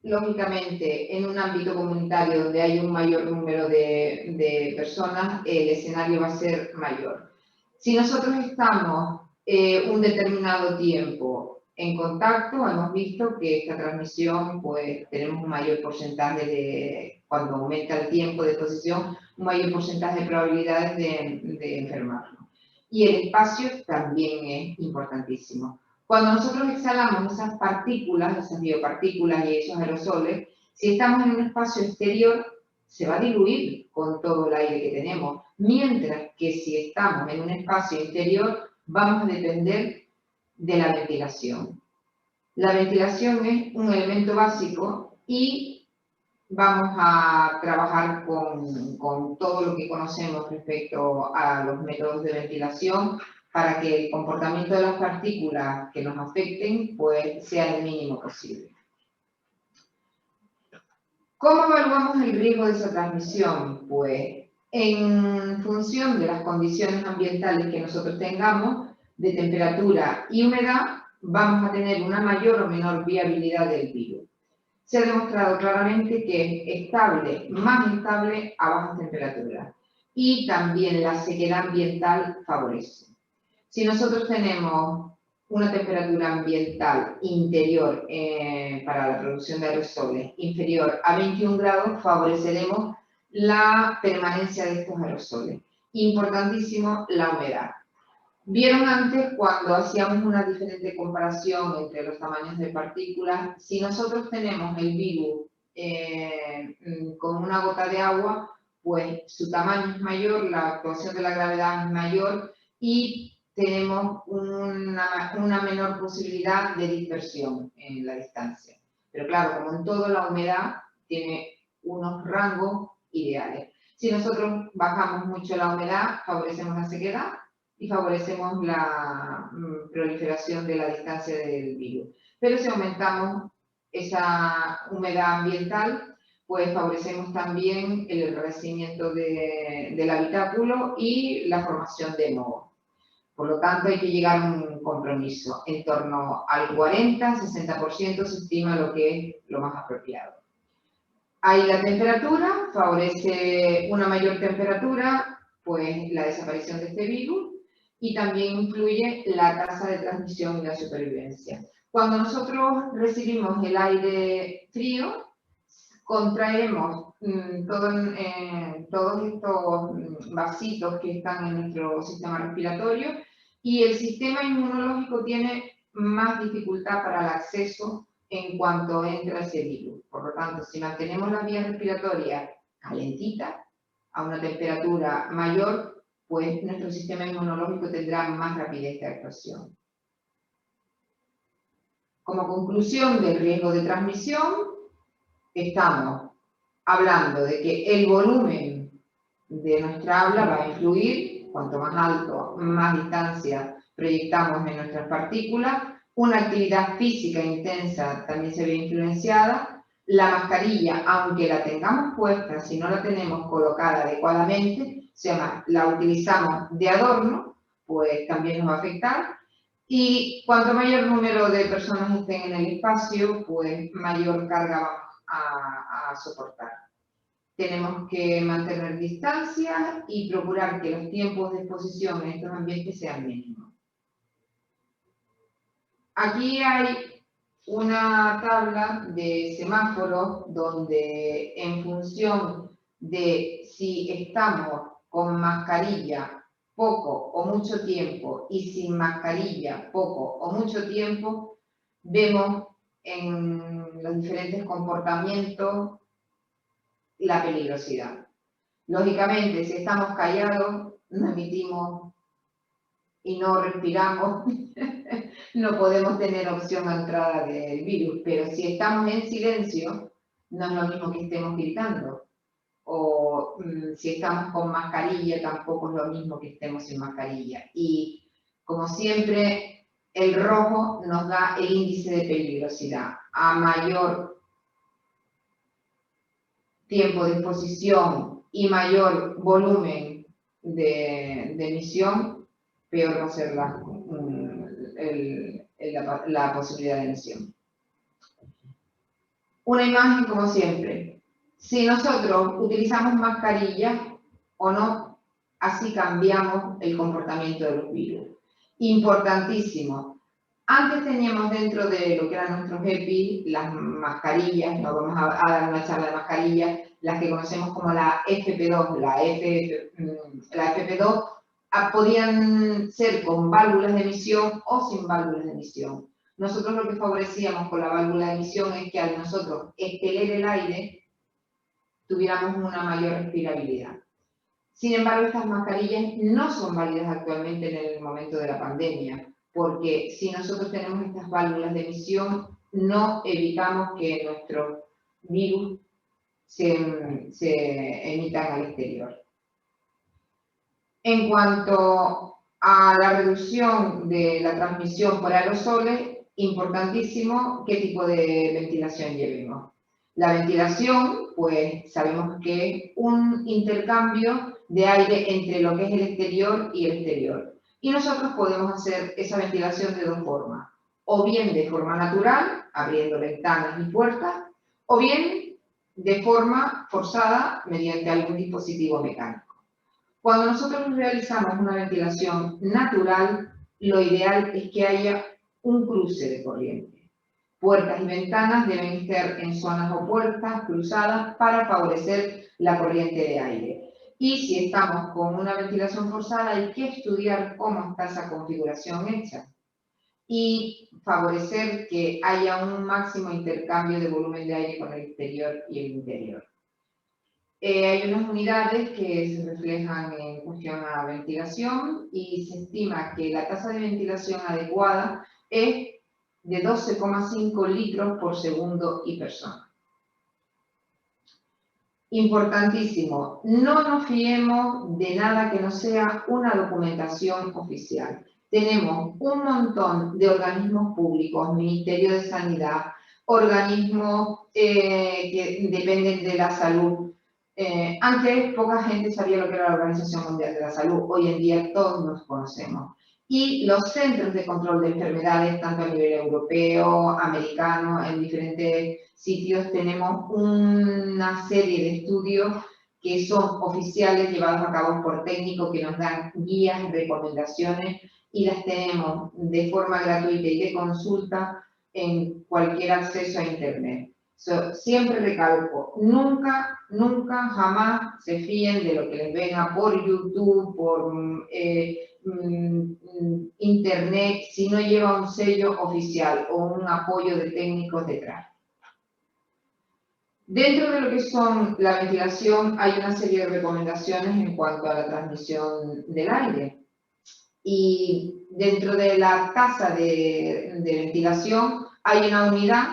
Lógicamente, en un ámbito comunitario donde hay un mayor número de personas, el escenario va a ser mayor. Si nosotros estamos un determinado tiempo en contacto, hemos visto que esta transmisión, pues tenemos un mayor porcentaje cuando aumenta el tiempo de exposición, un mayor porcentaje de probabilidades de enfermarnos. Y el espacio también es importantísimo. Cuando nosotros exhalamos esas partículas, esas biopartículas y esos aerosoles, si estamos en un espacio exterior, se va a diluir con todo el aire que tenemos, mientras que si estamos en un espacio interior, vamos a depender de la ventilación. La ventilación es un elemento básico y vamos a trabajar con todo lo que conocemos respecto a los métodos de ventilación para que el comportamiento de las partículas que nos afecten pues, sea el mínimo posible. ¿Cómo evaluamos el riesgo de esa transmisión? Pues en función de las condiciones ambientales que nosotros tengamos, de temperatura y humedad, vamos a tener una mayor o menor viabilidad del virus. Se ha demostrado claramente que es estable, más estable a bajas temperaturas. Y también la sequedad ambiental favorece. Si nosotros tenemos una temperatura ambiental interior para la producción de aerosoles inferior a 21 grados, favoreceremos la permanencia de estos aerosoles. Importantísimo, la humedad. Vieron antes cuando hacíamos una diferente comparación entre los tamaños de partículas, si nosotros tenemos el virus con una gota de agua, pues su tamaño es mayor, la actuación de la gravedad es mayor y tenemos una menor posibilidad de dispersión en la distancia. Pero claro, como en todo, la humedad tiene unos rangos ideales. Si nosotros bajamos mucho la humedad, favorecemos la sequedad y favorecemos la proliferación de la distancia del virus. Pero si aumentamos esa humedad ambiental, pues favorecemos también el enrarecimiento del habitáculo y la formación de mohos. Por lo tanto, hay que llegar a un compromiso. En torno al 40-60% se estima lo que es lo más apropiado. Ahí la temperatura favorece una mayor temperatura, pues la desaparición de este virus, y también influye la tasa de transmisión y la supervivencia. Cuando nosotros recibimos el aire frío, contraemos todos estos vasitos que están en nuestro sistema respiratorio y el sistema inmunológico tiene más dificultad para el acceso en cuanto entra ese virus. Por lo tanto, si mantenemos la vía respiratoria calentita, a una temperatura mayor, pues nuestro sistema inmunológico tendrá más rapidez de actuación. Como conclusión del riesgo de transmisión, estamos hablando de que el volumen de nuestra habla va a influir, cuanto más alto, más distancia proyectamos en nuestras partículas. Una actividad física intensa también se ve influenciada. La mascarilla, aunque la tengamos puesta, si no la tenemos colocada adecuadamente, o sea, la utilizamos de adorno, pues también nos va a afectar. Y cuanto mayor número de personas estén en el espacio, pues mayor carga vamos a soportar. Tenemos que mantener distancia y procurar que los tiempos de exposición en estos ambientes sean mínimos. Aquí hay una tabla de semáforos donde en función de si estamos con mascarilla poco o mucho tiempo y sin mascarilla poco o mucho tiempo, vemos en los diferentes comportamientos la peligrosidad. Lógicamente, si estamos callados, no emitimos y no respiramos, no podemos tener opción a entrada del virus, pero si estamos en silencio, no es lo mismo que estemos gritando. O si estamos con mascarilla, tampoco es lo mismo que estemos sin mascarilla. Y como siempre, el rojo nos da el índice de peligrosidad. A mayor tiempo de exposición y mayor volumen de emisión, peor va a ser la posibilidad de emisión. Una imagen como siempre. Si nosotros utilizamos mascarilla o no, así cambiamos el comportamiento de los virus. Importantísimo. Antes teníamos dentro de lo que eran nuestros EPI, las mascarillas, nos vamos a dar una charla de mascarillas, las que conocemos como la FP2, la FP2, podían ser con válvulas de emisión o sin válvulas de emisión. Nosotros lo que favorecíamos con la válvula de emisión es que al nosotros expeler el aire, tuviéramos una mayor respirabilidad. Sin embargo, estas mascarillas no son válidas actualmente en el momento de la pandemia, porque si nosotros tenemos estas válvulas de emisión, no evitamos que nuestros virus se emitan al exterior. En cuanto a la reducción de la transmisión por aerosoles, importantísimo qué tipo de ventilación llevemos. La ventilación, pues sabemos que es un intercambio de aire entre lo que es el exterior y el exterior. Y nosotros podemos hacer esa ventilación de dos formas. O bien de forma natural, abriendo ventanas y puertas, o bien de forma forzada mediante algún dispositivo mecánico. Cuando nosotros realizamos una ventilación natural, lo ideal es que haya un cruce de corriente. Puertas y ventanas deben estar en zonas opuestas, cruzadas, para favorecer la corriente de aire. Y si estamos con una ventilación forzada, hay que estudiar cómo está esa configuración hecha y favorecer que haya un máximo intercambio de volumen de aire con el exterior y el interior. Hay unas unidades que se reflejan en cuestión a ventilación y se estima que la tasa de ventilación adecuada es de 12,5 litros por segundo y persona. Importantísimo, no nos fiemos de nada que no sea una documentación oficial. Tenemos un montón de organismos públicos, Ministerio de Sanidad, organismos que dependen de la salud. Antes poca gente sabía lo que era la Organización Mundial de la Salud, hoy en día todos nos conocemos. Y los centros de control de enfermedades, tanto a nivel europeo, americano, en diferentes sitios, tenemos una serie de estudios que son oficiales, llevados a cabo por técnicos que nos dan guías, recomendaciones, y las tenemos de forma gratuita y de consulta en cualquier acceso a Internet. Siempre recalco, nunca, jamás se fíen de lo que les venga por YouTube, por Internet, si no lleva un sello oficial o un apoyo de técnicos detrás. Dentro de lo que son la ventilación, hay una serie de recomendaciones en cuanto a la transmisión del aire. Y dentro de la tasa de ventilación hay una unidad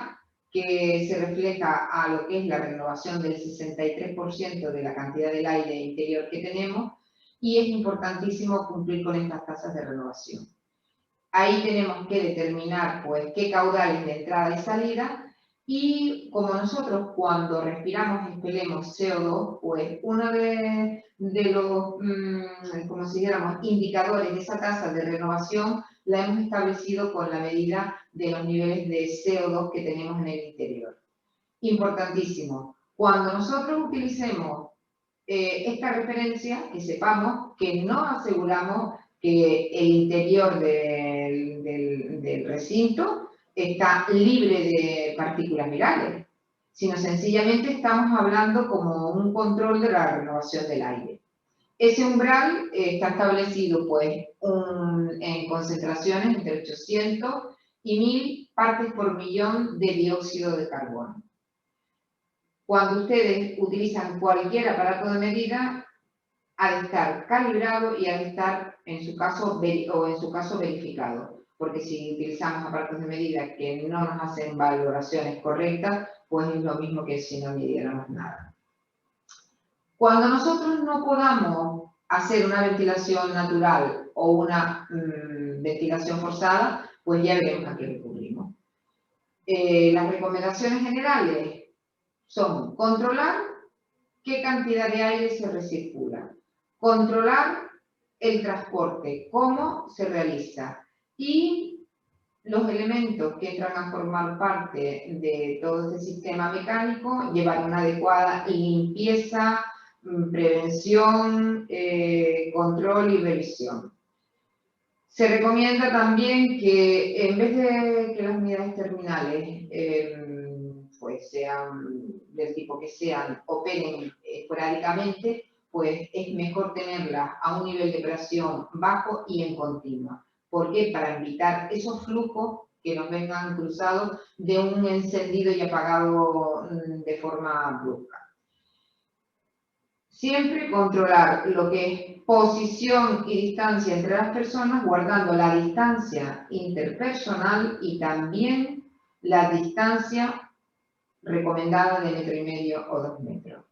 que se refleja a lo que es la renovación del 63% de la cantidad del aire interior que tenemos, y es importantísimo cumplir con estas tasas de renovación. Ahí tenemos que determinar pues qué caudales de entrada y salida, y como nosotros cuando respiramos expelemos CO2, pues uno de los, como si dijéramos, indicadores de esa tasa de renovación la hemos establecido con la medida de los niveles de CO2 que tenemos en el interior. Importantísimo, cuando nosotros utilicemos esta referencia, que sepamos que no aseguramos que el interior del recinto está libre de partículas virales, sino sencillamente estamos hablando como un control de la renovación del aire. Ese umbral está establecido pues en concentraciones entre 800 y 1000 partes por millón de dióxido de carbono. Cuando ustedes utilizan cualquier aparato de medida, ha de estar calibrado y ha de estar, en su caso verificado. Porque si utilizamos aparatos de medida que no nos hacen valoraciones correctas, pues es lo mismo que si no midiéramos nada. Cuando nosotros no podamos hacer una ventilación natural o una ventilación forzada, pues ya veremos a qué recurrimos. Las recomendaciones generales son controlar qué cantidad de aire se recircula, controlar el transporte, cómo se realiza, y los elementos que entran a formar parte de todo este sistema mecánico, llevar una adecuada limpieza, prevención, control y revisión. Se recomienda también que en vez de que las unidades terminales pues sean del tipo que sean, operen esporádicamente, pues es mejor tenerlas a un nivel de presión bajo y en continua. ¿Por qué? Para evitar esos flujos que nos vengan cruzados de un encendido y apagado de forma brusca. Siempre controlar lo que es posición y distancia entre las personas, guardando la distancia interpersonal y también la distancia recomendada de 1,5 metros o 2 metros.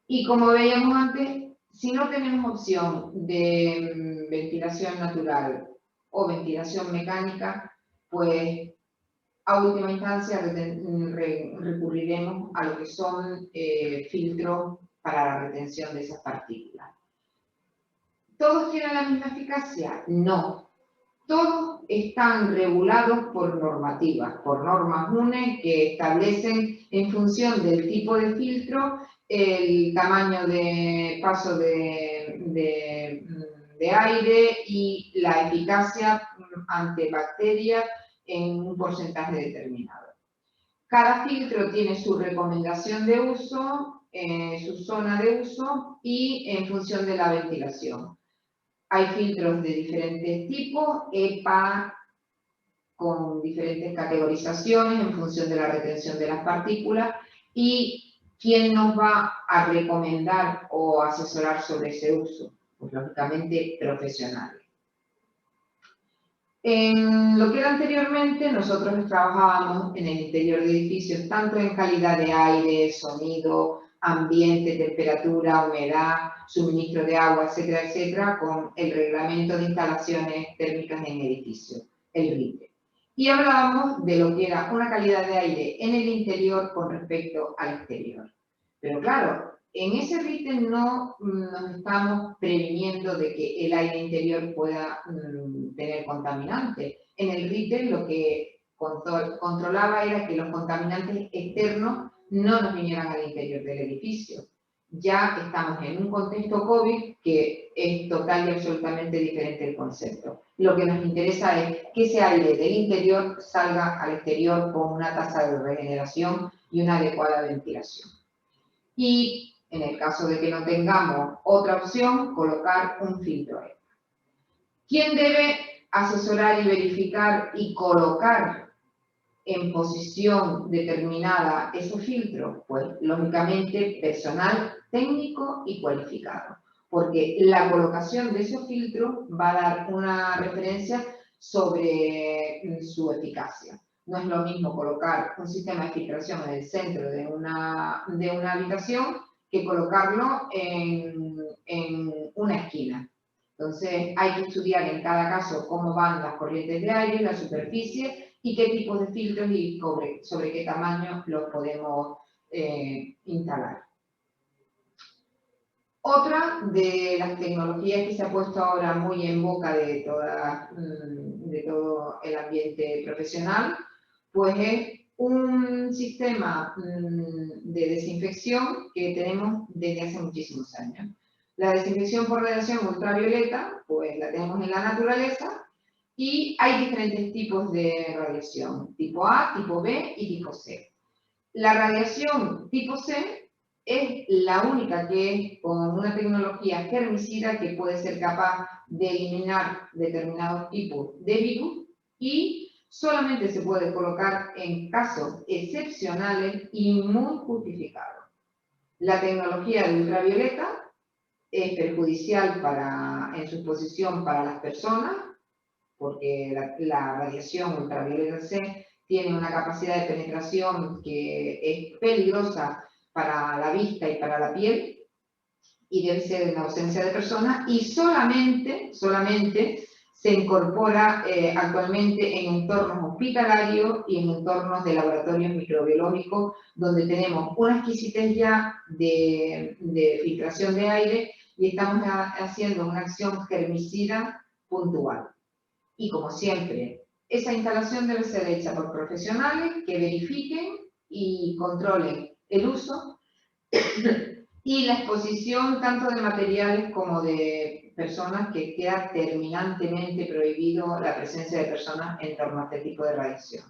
Y como veíamos antes, si no tenemos opción de ventilación natural o ventilación mecánica, pues a última instancia recurriremos a lo que son filtros para la retención de esas partículas. ¿Todos tienen la misma eficacia? No. Todos están regulados por normativas, por normas UNE que establecen en función del tipo de filtro el tamaño de paso de aire y la eficacia ante bacterias en un porcentaje determinado. Cada filtro tiene su recomendación de uso, su zona de uso y en función de la ventilación. Hay filtros de diferentes tipos, EPA, con diferentes categorizaciones en función de la retención de las partículas, y ¿quién nos va a recomendar o asesorar sobre ese uso? Pues lógicamente profesionales. En lo que era anteriormente, nosotros trabajábamos en el interior de edificios, tanto en calidad de aire, sonido, ambiente, temperatura, humedad, suministro de agua, etcétera, etcétera, con el reglamento de instalaciones térmicas en edificios, el RITE. Y hablábamos de lo que era una calidad de aire en el interior con respecto al exterior. Pero claro, en ese RITE no nos estamos previniendo de que el aire interior pueda tener contaminantes. En el RITE lo que controlaba era que los contaminantes externos no nos vinieran al interior del edificio. Ya estamos en un contexto COVID que es total y absolutamente diferente el concepto. Lo que nos interesa es que ese aire del interior salga al exterior con una tasa de regeneración y una adecuada ventilación. Y en el caso de que no tengamos otra opción, colocar un filtro extra. ¿Quién debe asesorar y verificar y colocar en posición determinada esos filtros? Pues, lógicamente, personal técnico y cualificado, porque la colocación de esos filtros va a dar una referencia sobre su eficacia. No es lo mismo colocar un sistema de filtración en el centro de una habitación que colocarlo en una esquina. Entonces, hay que estudiar en cada caso cómo van las corrientes de aire, la superficie y qué tipos de filtros y sobre qué tamaño los podemos instalar. Otra de las tecnologías que se ha puesto ahora muy en boca de todo el ambiente profesional, pues es un sistema de desinfección que tenemos desde hace muchísimos años. La desinfección por radiación ultravioleta, pues la tenemos en la naturaleza y hay diferentes tipos de radiación, tipo A, tipo B y tipo C. La radiación tipo C es la única que es con una tecnología germicida que puede ser capaz de eliminar determinados tipos de virus y solamente se puede colocar en casos excepcionales y muy justificados. La tecnología de ultravioleta es perjudicial en su exposición para las personas, porque la radiación ultravioleta C tiene una capacidad de penetración que es peligrosa para la vista y para la piel, y debe ser en ausencia de personas, y solamente se incorpora actualmente en entornos hospitalarios y en entornos de laboratorios microbiológicos, donde tenemos una exquisitez ya de filtración de aire y estamos haciendo una acción germicida puntual. Y como siempre, esa instalación debe ser hecha por profesionales que verifiquen y controlen el uso y la exposición tanto de materiales como de personas, que queda terminantemente prohibido la presencia de personas en torno a este tipo de radiación.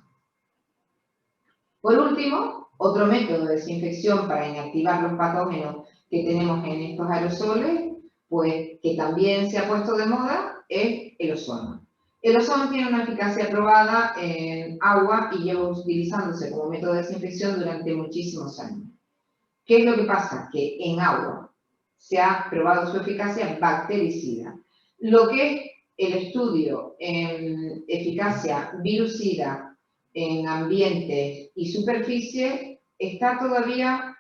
Por último, otro método de desinfección para inactivar los patógenos que tenemos en estos aerosoles, pues que también se ha puesto de moda, es el ozono. El ozono tiene una eficacia probada en agua y lleva utilizándose como método de desinfección durante muchísimos años. ¿Qué es lo que pasa? Que en agua se ha probado su eficacia bactericida. Lo que es el estudio en eficacia virucida en ambientes y superficie está todavía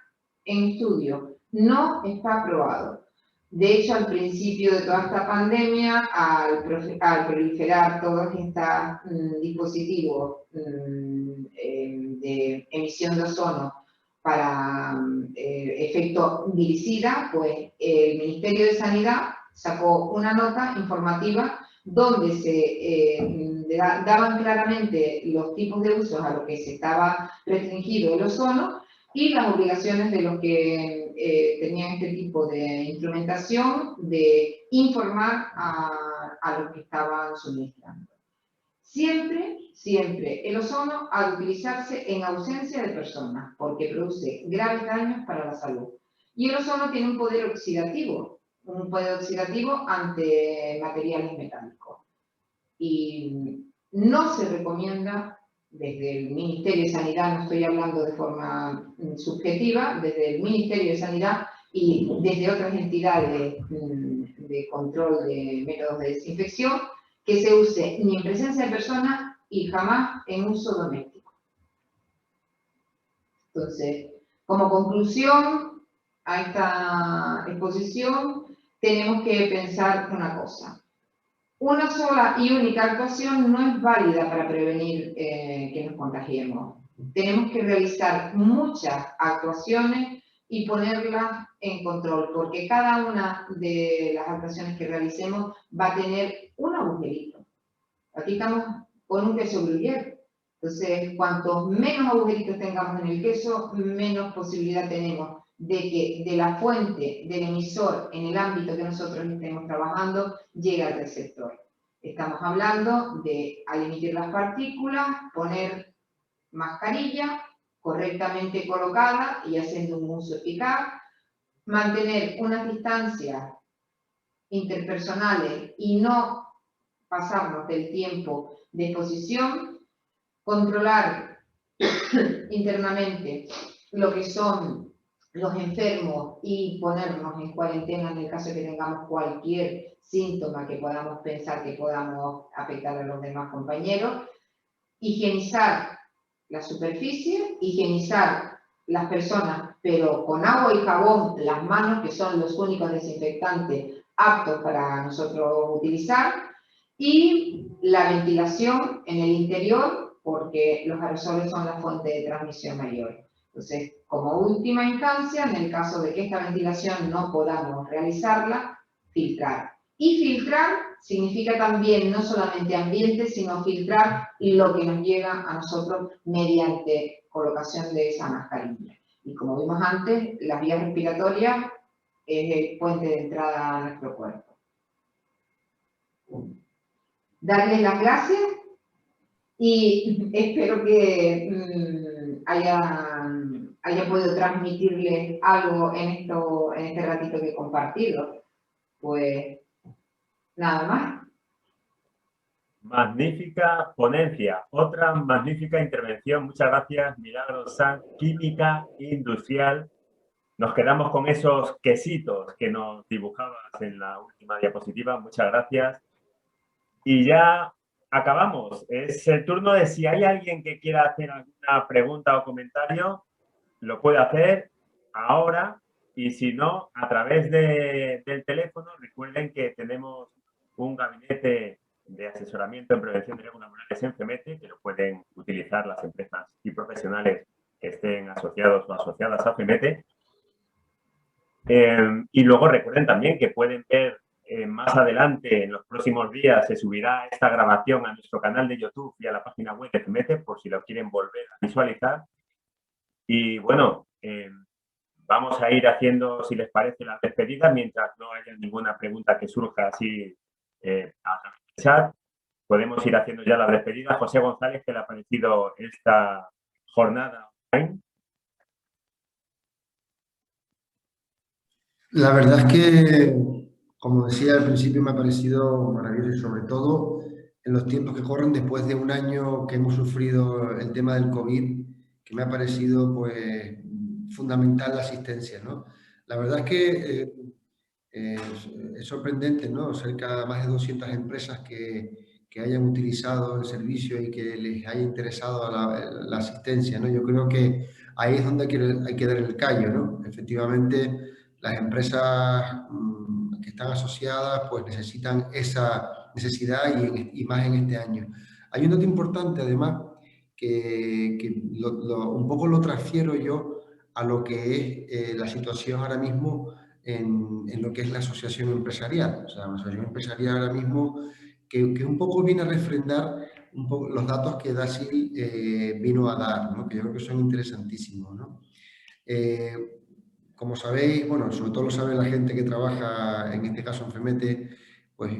en estudio, no está probado. De hecho, al principio de toda esta pandemia, al proliferar todos estos dispositivos de emisión de ozono para efecto viricida, pues el Ministerio de Sanidad sacó una nota informativa donde se daban claramente los tipos de usos a los que se estaba restringido el ozono y las obligaciones de los que tenían este tipo de instrumentación de informar a los que estaban suministrando. Siempre el ozono ha de utilizarse en ausencia de personas porque produce graves daños para la salud. Y el ozono tiene un poder oxidativo ante materiales metálicos. Y no se recomienda desde el Ministerio de Sanidad, no estoy hablando de forma subjetiva, desde el Ministerio de Sanidad y desde otras entidades de control de métodos de desinfección, que se use ni en presencia de personas y jamás en uso doméstico. Entonces, como conclusión a esta exposición, tenemos que pensar una cosa. Una sola y única actuación no es válida para prevenir que nos contagiemos. Tenemos que realizar muchas actuaciones y ponerlas en control, porque cada una de las actuaciones que realicemos va a tener un agujerito. Aquí estamos con un queso gruyere. Entonces, cuantos menos agujeritos tengamos en el queso, menos posibilidad tenemos de que de la fuente del emisor en el ámbito que nosotros estemos trabajando llegue al receptor. Estamos hablando de, al emitir las partículas, poner mascarilla correctamente colocada y haciendo un uso eficaz, mantener unas distancias interpersonales y no pasarnos del tiempo de exposición, controlar internamente lo que son los enfermos y ponernos en cuarentena en el caso de que tengamos cualquier síntoma que podamos pensar que podamos afectar a los demás compañeros, higienizar la superficie, higienizar las personas, pero con agua y jabón las manos, que son los únicos desinfectantes aptos para nosotros utilizar, y la ventilación en el interior, porque los aerosoles son la fuente de transmisión mayor. Entonces, como última instancia, en el caso de que esta ventilación no podamos realizarla, filtrar. Y filtrar significa también no solamente ambiente, sino filtrar lo que nos llega a nosotros mediante colocación de esa mascarilla. Y como vimos antes, las vías respiratorias es el puente de entrada a nuestro cuerpo. Darles las gracias y espero que haya podido transmitirles algo en este ratito que he compartido. Pues nada más. Magnífica ponencia, otra magnífica intervención. Muchas gracias, Milagros Sanz, química industrial. Nos quedamos con esos quesitos que nos dibujabas en la última diapositiva. Muchas gracias. Y ya acabamos. Es el turno de si hay alguien que quiera hacer alguna pregunta o comentario, lo puede hacer ahora. Y si no, a través del teléfono, recuerden que tenemos un gabinete de asesoramiento en prevención de riesgos laborales en FEMETE, que lo pueden utilizar las empresas y profesionales que estén asociados o asociadas a FEMETE. Y luego recuerden también que pueden ver más adelante, en los próximos días, se subirá esta grabación a nuestro canal de YouTube y a la página web de FEMETE, por si lo quieren volver a visualizar. Y bueno, vamos a ir haciendo, si les parece, la despedida, mientras no haya ninguna pregunta que surja así a través del chat. Podemos ir haciendo ya la despedida. José González, ¿qué le ha parecido esta jornada online? La verdad es que, como decía al principio, me ha parecido maravilloso y sobre todo en los tiempos que corren después de un año que hemos sufrido el tema del COVID, que me ha parecido pues fundamental la asistencia, ¿no? La verdad es que es sorprendente, ¿no? Más de 200 empresas que hayan utilizado el servicio y que les haya interesado la asistencia, ¿no? Yo creo que ahí es donde hay que dar el callo, ¿no? Efectivamente, las empresas que están asociadas pues necesitan esa necesidad y más en este año. Hay un dato importante, además, que un poco lo transfiero yo a lo que es la situación ahora mismo en lo que es la asociación empresarial. O sea, la asociación empresarial ahora mismo que un poco viene a refrendar un poco los datos que DASIL vino a dar, ¿no? Que yo creo que son interesantísimos, ¿no? Como sabéis, bueno, sobre todo lo sabe la gente que trabaja, en este caso en FEMETE, pues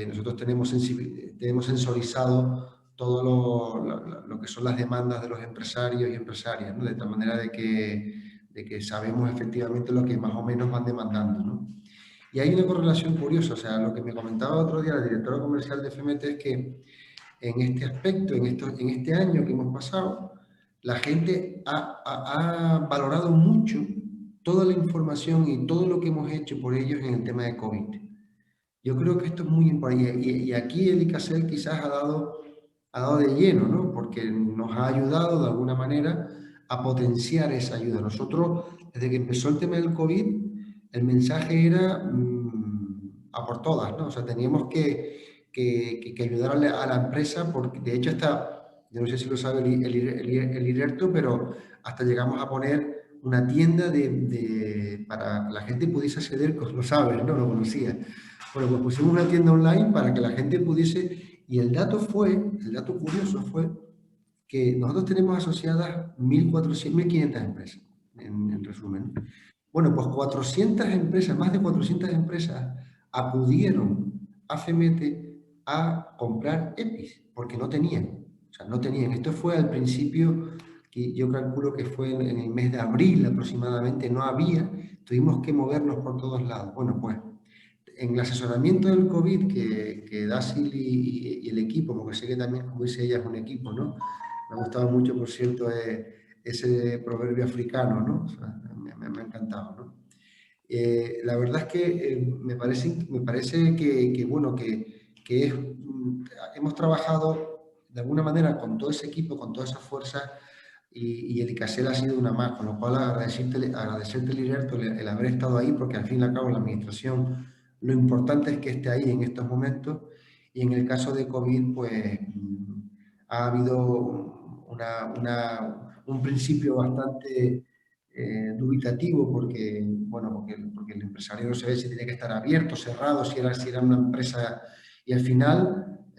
nosotros tenemos sensorizado todo lo que son las demandas de los empresarios y empresarias, ¿no? De tal manera de que sabemos efectivamente lo que más o menos van demandando, ¿no? Y hay una correlación curiosa, o sea, lo que me comentaba otro día la directora comercial de FEMETE es que en este aspecto, en este año que hemos pasado, la gente ha valorado mucho toda la información y todo lo que hemos hecho por ellos en el tema de COVID. Yo creo que esto es muy importante y aquí el ICASEL quizás ha dado de lleno, ¿no? Porque nos ha ayudado de alguna manera a potenciar esa ayuda. Nosotros, desde que empezó el tema del COVID, el mensaje era a por todas, ¿no? O sea, teníamos que ayudar a la empresa, porque de hecho yo no sé si lo sabe el IRERTO, pero hasta llegamos a poner una tienda para que la gente pudiese acceder, lo sabes, ¿no? Lo conocía. Bueno, pues pusimos una tienda online para que la gente pudiese, y el dato curioso fue que nosotros tenemos asociadas 1.400, 1.500 empresas, en resumen. Bueno, pues 400 empresas, más de 400 empresas acudieron a FEMETE a comprar EPIs, porque no tenían. O sea, no tenían. Esto fue al principio, que yo calculo que fue en el mes de abril aproximadamente, no había, tuvimos que movernos por todos lados. Bueno, pues en el asesoramiento del COVID que Dasil y el equipo, porque sé que también, como dice ella, es un equipo, ¿no? Me ha gustado mucho, por cierto, ese proverbio africano, ¿no? O sea, me ha encantado, ¿no? La verdad es que me parece que bueno, hemos trabajado de alguna manera con todo ese equipo, con toda esa fuerza, y el ICASEL ha sido una más, con lo cual agradecerte, Lirerto, el haber estado ahí, porque al fin y al cabo la administración, lo importante es que esté ahí en estos momentos, y en el caso de COVID, pues ha habido un principio bastante dubitativo, porque, bueno, porque el empresario no se ve si tiene que estar abierto, cerrado, si era una empresa, y al final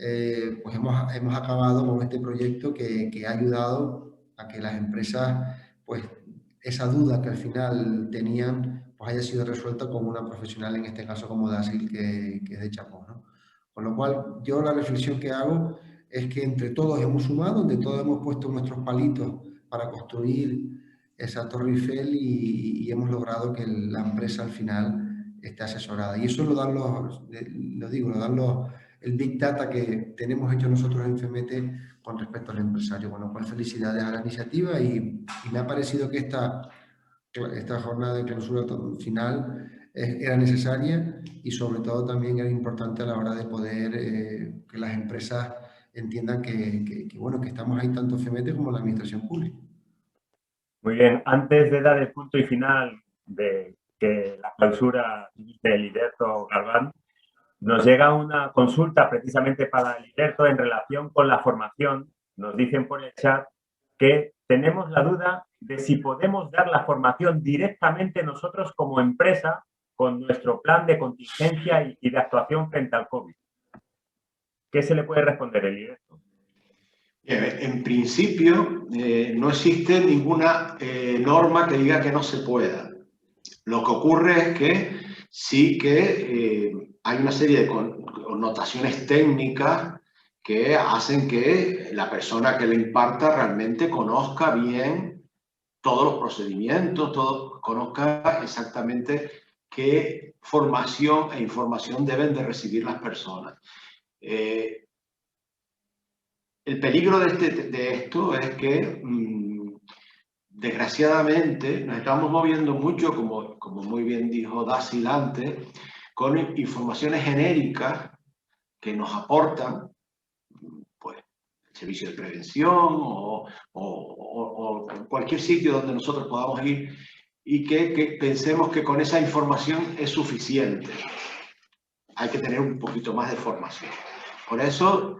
pues hemos acabado con este proyecto que ha ayudado a que las empresas, pues esa duda que al final tenían, pues haya sido resuelta con una profesional, en este caso como Dasil, que es de Chapó, ¿no? Con lo cual, yo la reflexión que hago es que entre todos hemos sumado, entre todos hemos puesto nuestros palitos para construir esa Torre Eiffel, y hemos logrado que la empresa al final esté asesorada. Y eso lo dan el Big Data que tenemos hecho nosotros en FEMETE con respecto al empresario. Bueno, pues felicidades a la iniciativa, y me ha parecido que esta jornada de clausura final era necesaria, y sobre todo también era importante a la hora de poder que las empresas entiendan bueno, que estamos ahí tanto FEMETE como la administración pública. Muy bien, antes de dar el punto y final de que la clausura de Lirerto Galván, nos llega una consulta precisamente para Lirerto en relación con la formación. Nos dicen por el chat que tenemos la duda de si podemos dar la formación directamente nosotros como empresa con nuestro plan de contingencia y de actuación frente al COVID. ¿Qué se le puede responder, Lirerto? En principio, no existe ninguna norma que diga que no se pueda. Lo que ocurre es que sí que hay una serie de connotaciones técnicas que hacen que la persona que le imparta realmente conozca bien todos los procedimientos, conozca exactamente qué formación e información deben de recibir las personas. El peligro de esto es que, desgraciadamente, nos estamos moviendo mucho, como muy bien dijo Dasil antes, con informaciones genéricas que nos aportan, pues, el servicio de prevención o cualquier sitio donde nosotros podamos ir, y que pensemos que con esa información es suficiente. Hay que tener un poquito más de formación. Por eso,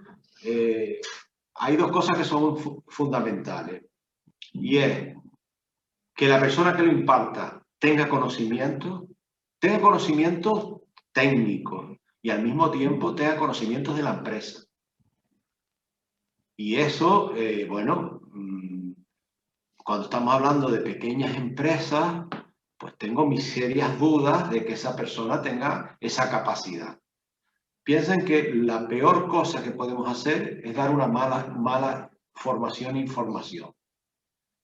hay dos cosas que son fundamentales, y es que la persona que lo imparta tenga conocimientos técnicos, y al mismo tiempo tenga conocimientos de la empresa. Y eso, bueno, cuando estamos hablando de pequeñas empresas, pues tengo mis serias dudas de que esa persona tenga esa capacidad. Piensen que la peor cosa que podemos hacer es dar una mala formación e información,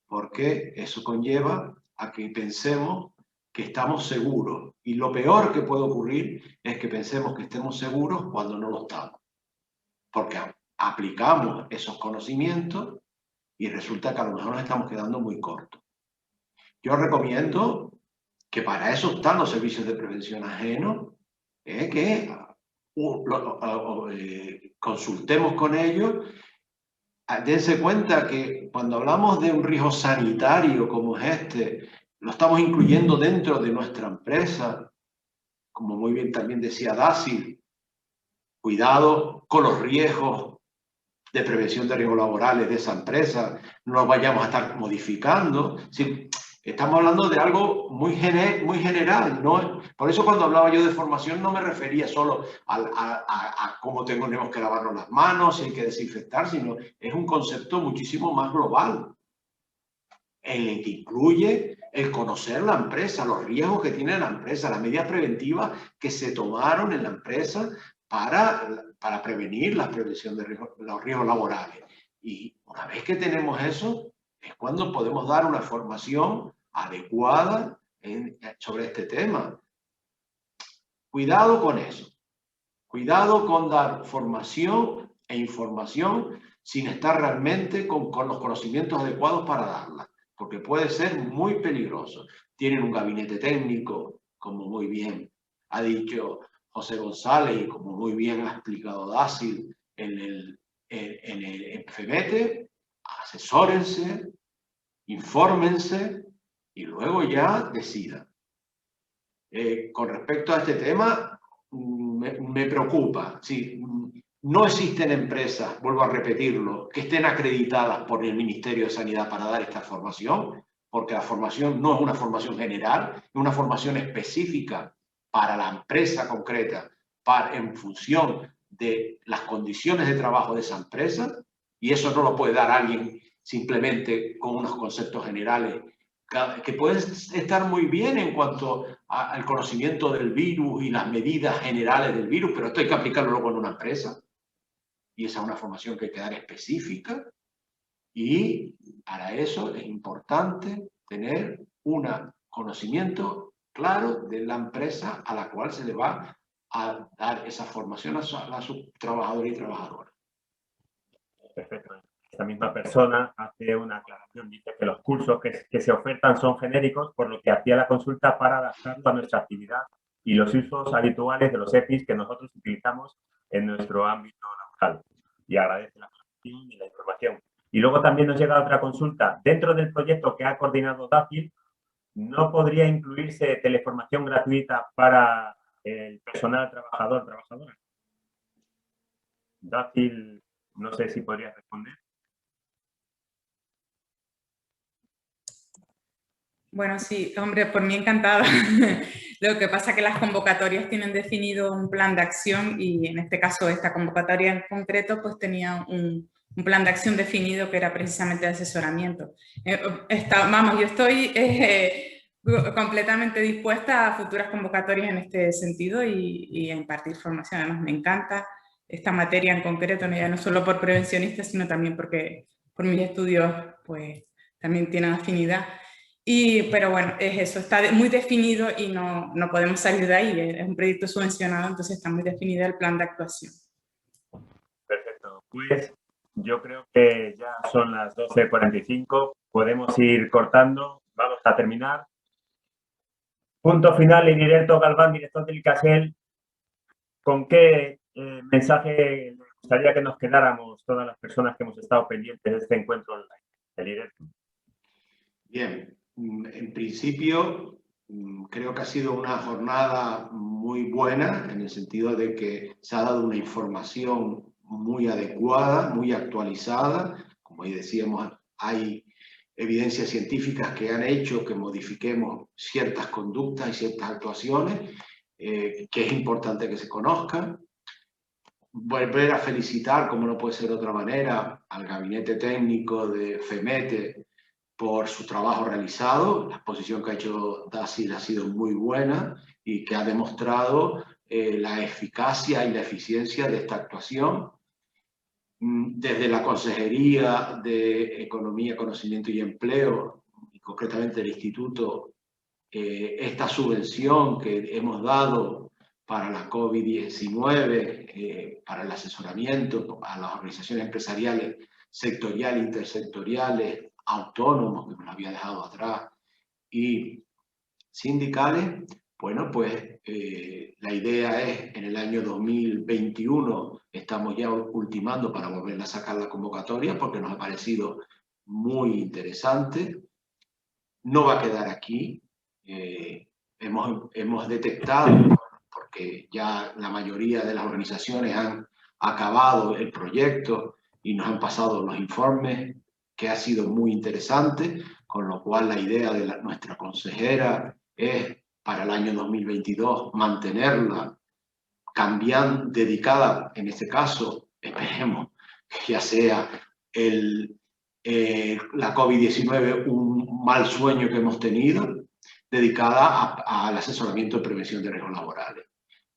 porque eso conlleva a que pensemos que estamos seguros, y lo peor que puede ocurrir es que pensemos que estemos seguros cuando no lo estamos, porque aplicamos esos conocimientos y resulta que a lo mejor nos estamos quedando muy cortos. Yo recomiendo que para eso están los servicios de prevención ajeno, que consultemos con ellos. Dense cuenta que cuando hablamos de un riesgo sanitario como es este, lo estamos incluyendo dentro de nuestra empresa. Como muy bien también decía Dasil, cuidado con los riesgos de prevención de riesgos laborales de esa empresa, no los vayamos a estar modificando. Sí, Estamos hablando de algo muy general, ¿no? Por eso cuando hablaba yo de formación no me refería solo a cómo tenemos que lavarnos las manos, hay que desinfectar, sino es un concepto muchísimo más global, en el que incluye el conocer la empresa, los riesgos que tiene la empresa, las medidas preventivas que se tomaron en la empresa para prevenir la prevención de los riesgos laborales. Y una vez que tenemos eso, es cuando podemos dar una formación adecuada sobre este tema. Cuidado con eso. Cuidado con dar formación e información sin estar realmente con los conocimientos adecuados para darla, porque puede ser muy peligroso. Tienen un gabinete técnico, como muy bien ha dicho José González y como muy bien ha explicado Dácil en FEMETE. Asesórense, infórmense y luego ya decidan. Con respecto a este tema, me preocupa. Sí, no existen empresas, vuelvo a repetirlo, que estén acreditadas por el Ministerio de Sanidad para dar esta formación, porque la formación no es una formación general, es una formación específica para la empresa concreta, en función de las condiciones de trabajo de esa empresa, y eso no lo puede dar alguien simplemente con unos conceptos generales que pueden estar muy bien en cuanto al conocimiento del virus y las medidas generales del virus, pero esto hay que aplicarlo luego en una empresa. Y esa es una formación que hay que dar específica. Y para eso es importante tener un conocimiento claro de la empresa a la cual se le va a dar esa formación a sus trabajadores y trabajadoras. Perfecto. Esta misma persona hace una aclaración, dice que los cursos que se ofertan son genéricos, por lo que hacía la consulta para adaptarlo a nuestra actividad y los usos habituales de los EPIs que nosotros utilizamos en nuestro ámbito laboral. Y agradece la aclaración y la información. Y luego también nos llega otra consulta. Dentro del proyecto que ha coordinado Dácil, ¿no podría incluirse teleformación gratuita para el personal trabajador, trabajadora? Dácil, no sé si podría responder. Bueno, sí, hombre, por mí encantada. Lo que pasa es que las convocatorias tienen definido un plan de acción y en este caso esta convocatoria en concreto pues tenía un plan de acción definido que era precisamente de asesoramiento. Yo estoy completamente dispuesta a futuras convocatorias en este sentido y a impartir formación. Además me encanta esta materia en concreto, ya no solo por prevencionista, sino también porque por mis estudios pues también tienen afinidad. Pero bueno, es eso, está muy definido y no podemos salir de ahí. Es un proyecto subvencionado, entonces está muy definido el plan de actuación. Perfecto. Pues yo creo que ya son las 12:45. Podemos ir cortando. Vamos a terminar. Punto final, Iniberto Galván, director del ICASEL. ¿Con qué mensaje le gustaría que nos quedáramos todas las personas que hemos estado pendientes de este encuentro online? Iniberto. Bien. En principio, creo que ha sido una jornada muy buena en el sentido de que se ha dado una información muy adecuada, muy actualizada. Como ya decíamos, hay evidencias científicas que han hecho que modifiquemos ciertas conductas y ciertas actuaciones, que es importante que se conozcan. Volver a felicitar, como no puede ser de otra manera, al gabinete técnico de FEMETE por su trabajo realizado. La exposición que ha hecho Dácil ha sido muy buena y que ha demostrado la eficacia y la eficiencia de esta actuación. Desde la Consejería de Economía, Conocimiento y Empleo, y concretamente el Instituto, esta subvención que hemos dado para la COVID-19, para el asesoramiento a las organizaciones empresariales sectoriales, intersectoriales, autónomos, que me lo había dejado atrás, y sindicales, bueno, pues la idea es, en el año 2021, estamos ya ultimando para volver a sacar la convocatoria, porque nos ha parecido muy interesante. No va a quedar aquí. Hemos detectado, porque ya la mayoría de las organizaciones han acabado el proyecto y nos han pasado los informes, que ha sido muy interesante. con lo cual la idea de nuestra consejera es para el año 2022 mantenerla dedicada, en este caso, esperemos que ya sea la COVID-19 un mal sueño que hemos tenido, dedicada al asesoramiento de prevención de riesgos laborales.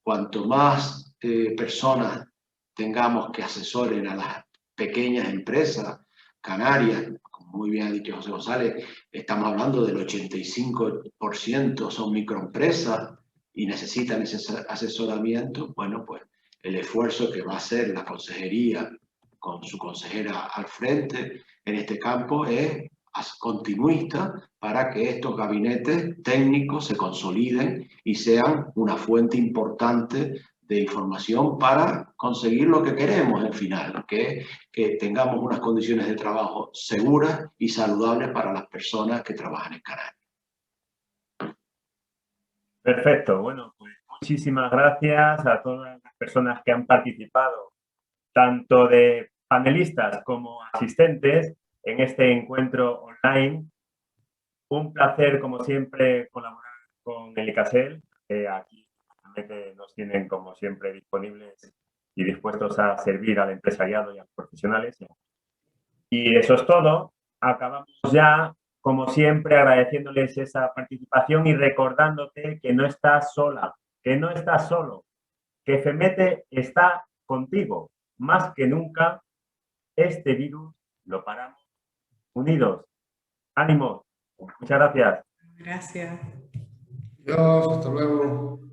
Cuanto más personas tengamos que asesoren a las pequeñas empresas canarias, como muy bien ha dicho José González, estamos hablando del 85% son microempresas y necesitan ese asesoramiento. Bueno, pues el esfuerzo que va a hacer la consejería con su consejera al frente en este campo es continuista para que estos gabinetes técnicos se consoliden y sean una fuente importante de información para conseguir lo que queremos al final, que tengamos unas condiciones de trabajo seguras y saludables para las personas que trabajan en Canarias. Perfecto. Bueno, pues muchísimas gracias a todas las personas que han participado, tanto de panelistas como asistentes, en este encuentro online. Un placer, como siempre, colaborar con el ICASEL, que aquí nos tienen, como siempre, disponibles y dispuestos a servir al empresariado y a los profesionales. Y eso es todo. Acabamos ya, como siempre, agradeciéndoles esa participación y recordándote que no estás sola, que no estás solo, que FEMETE está contigo. Más que nunca, este virus lo paramos unidos. ¡Ánimo! Muchas gracias. Gracias. Adiós, hasta luego.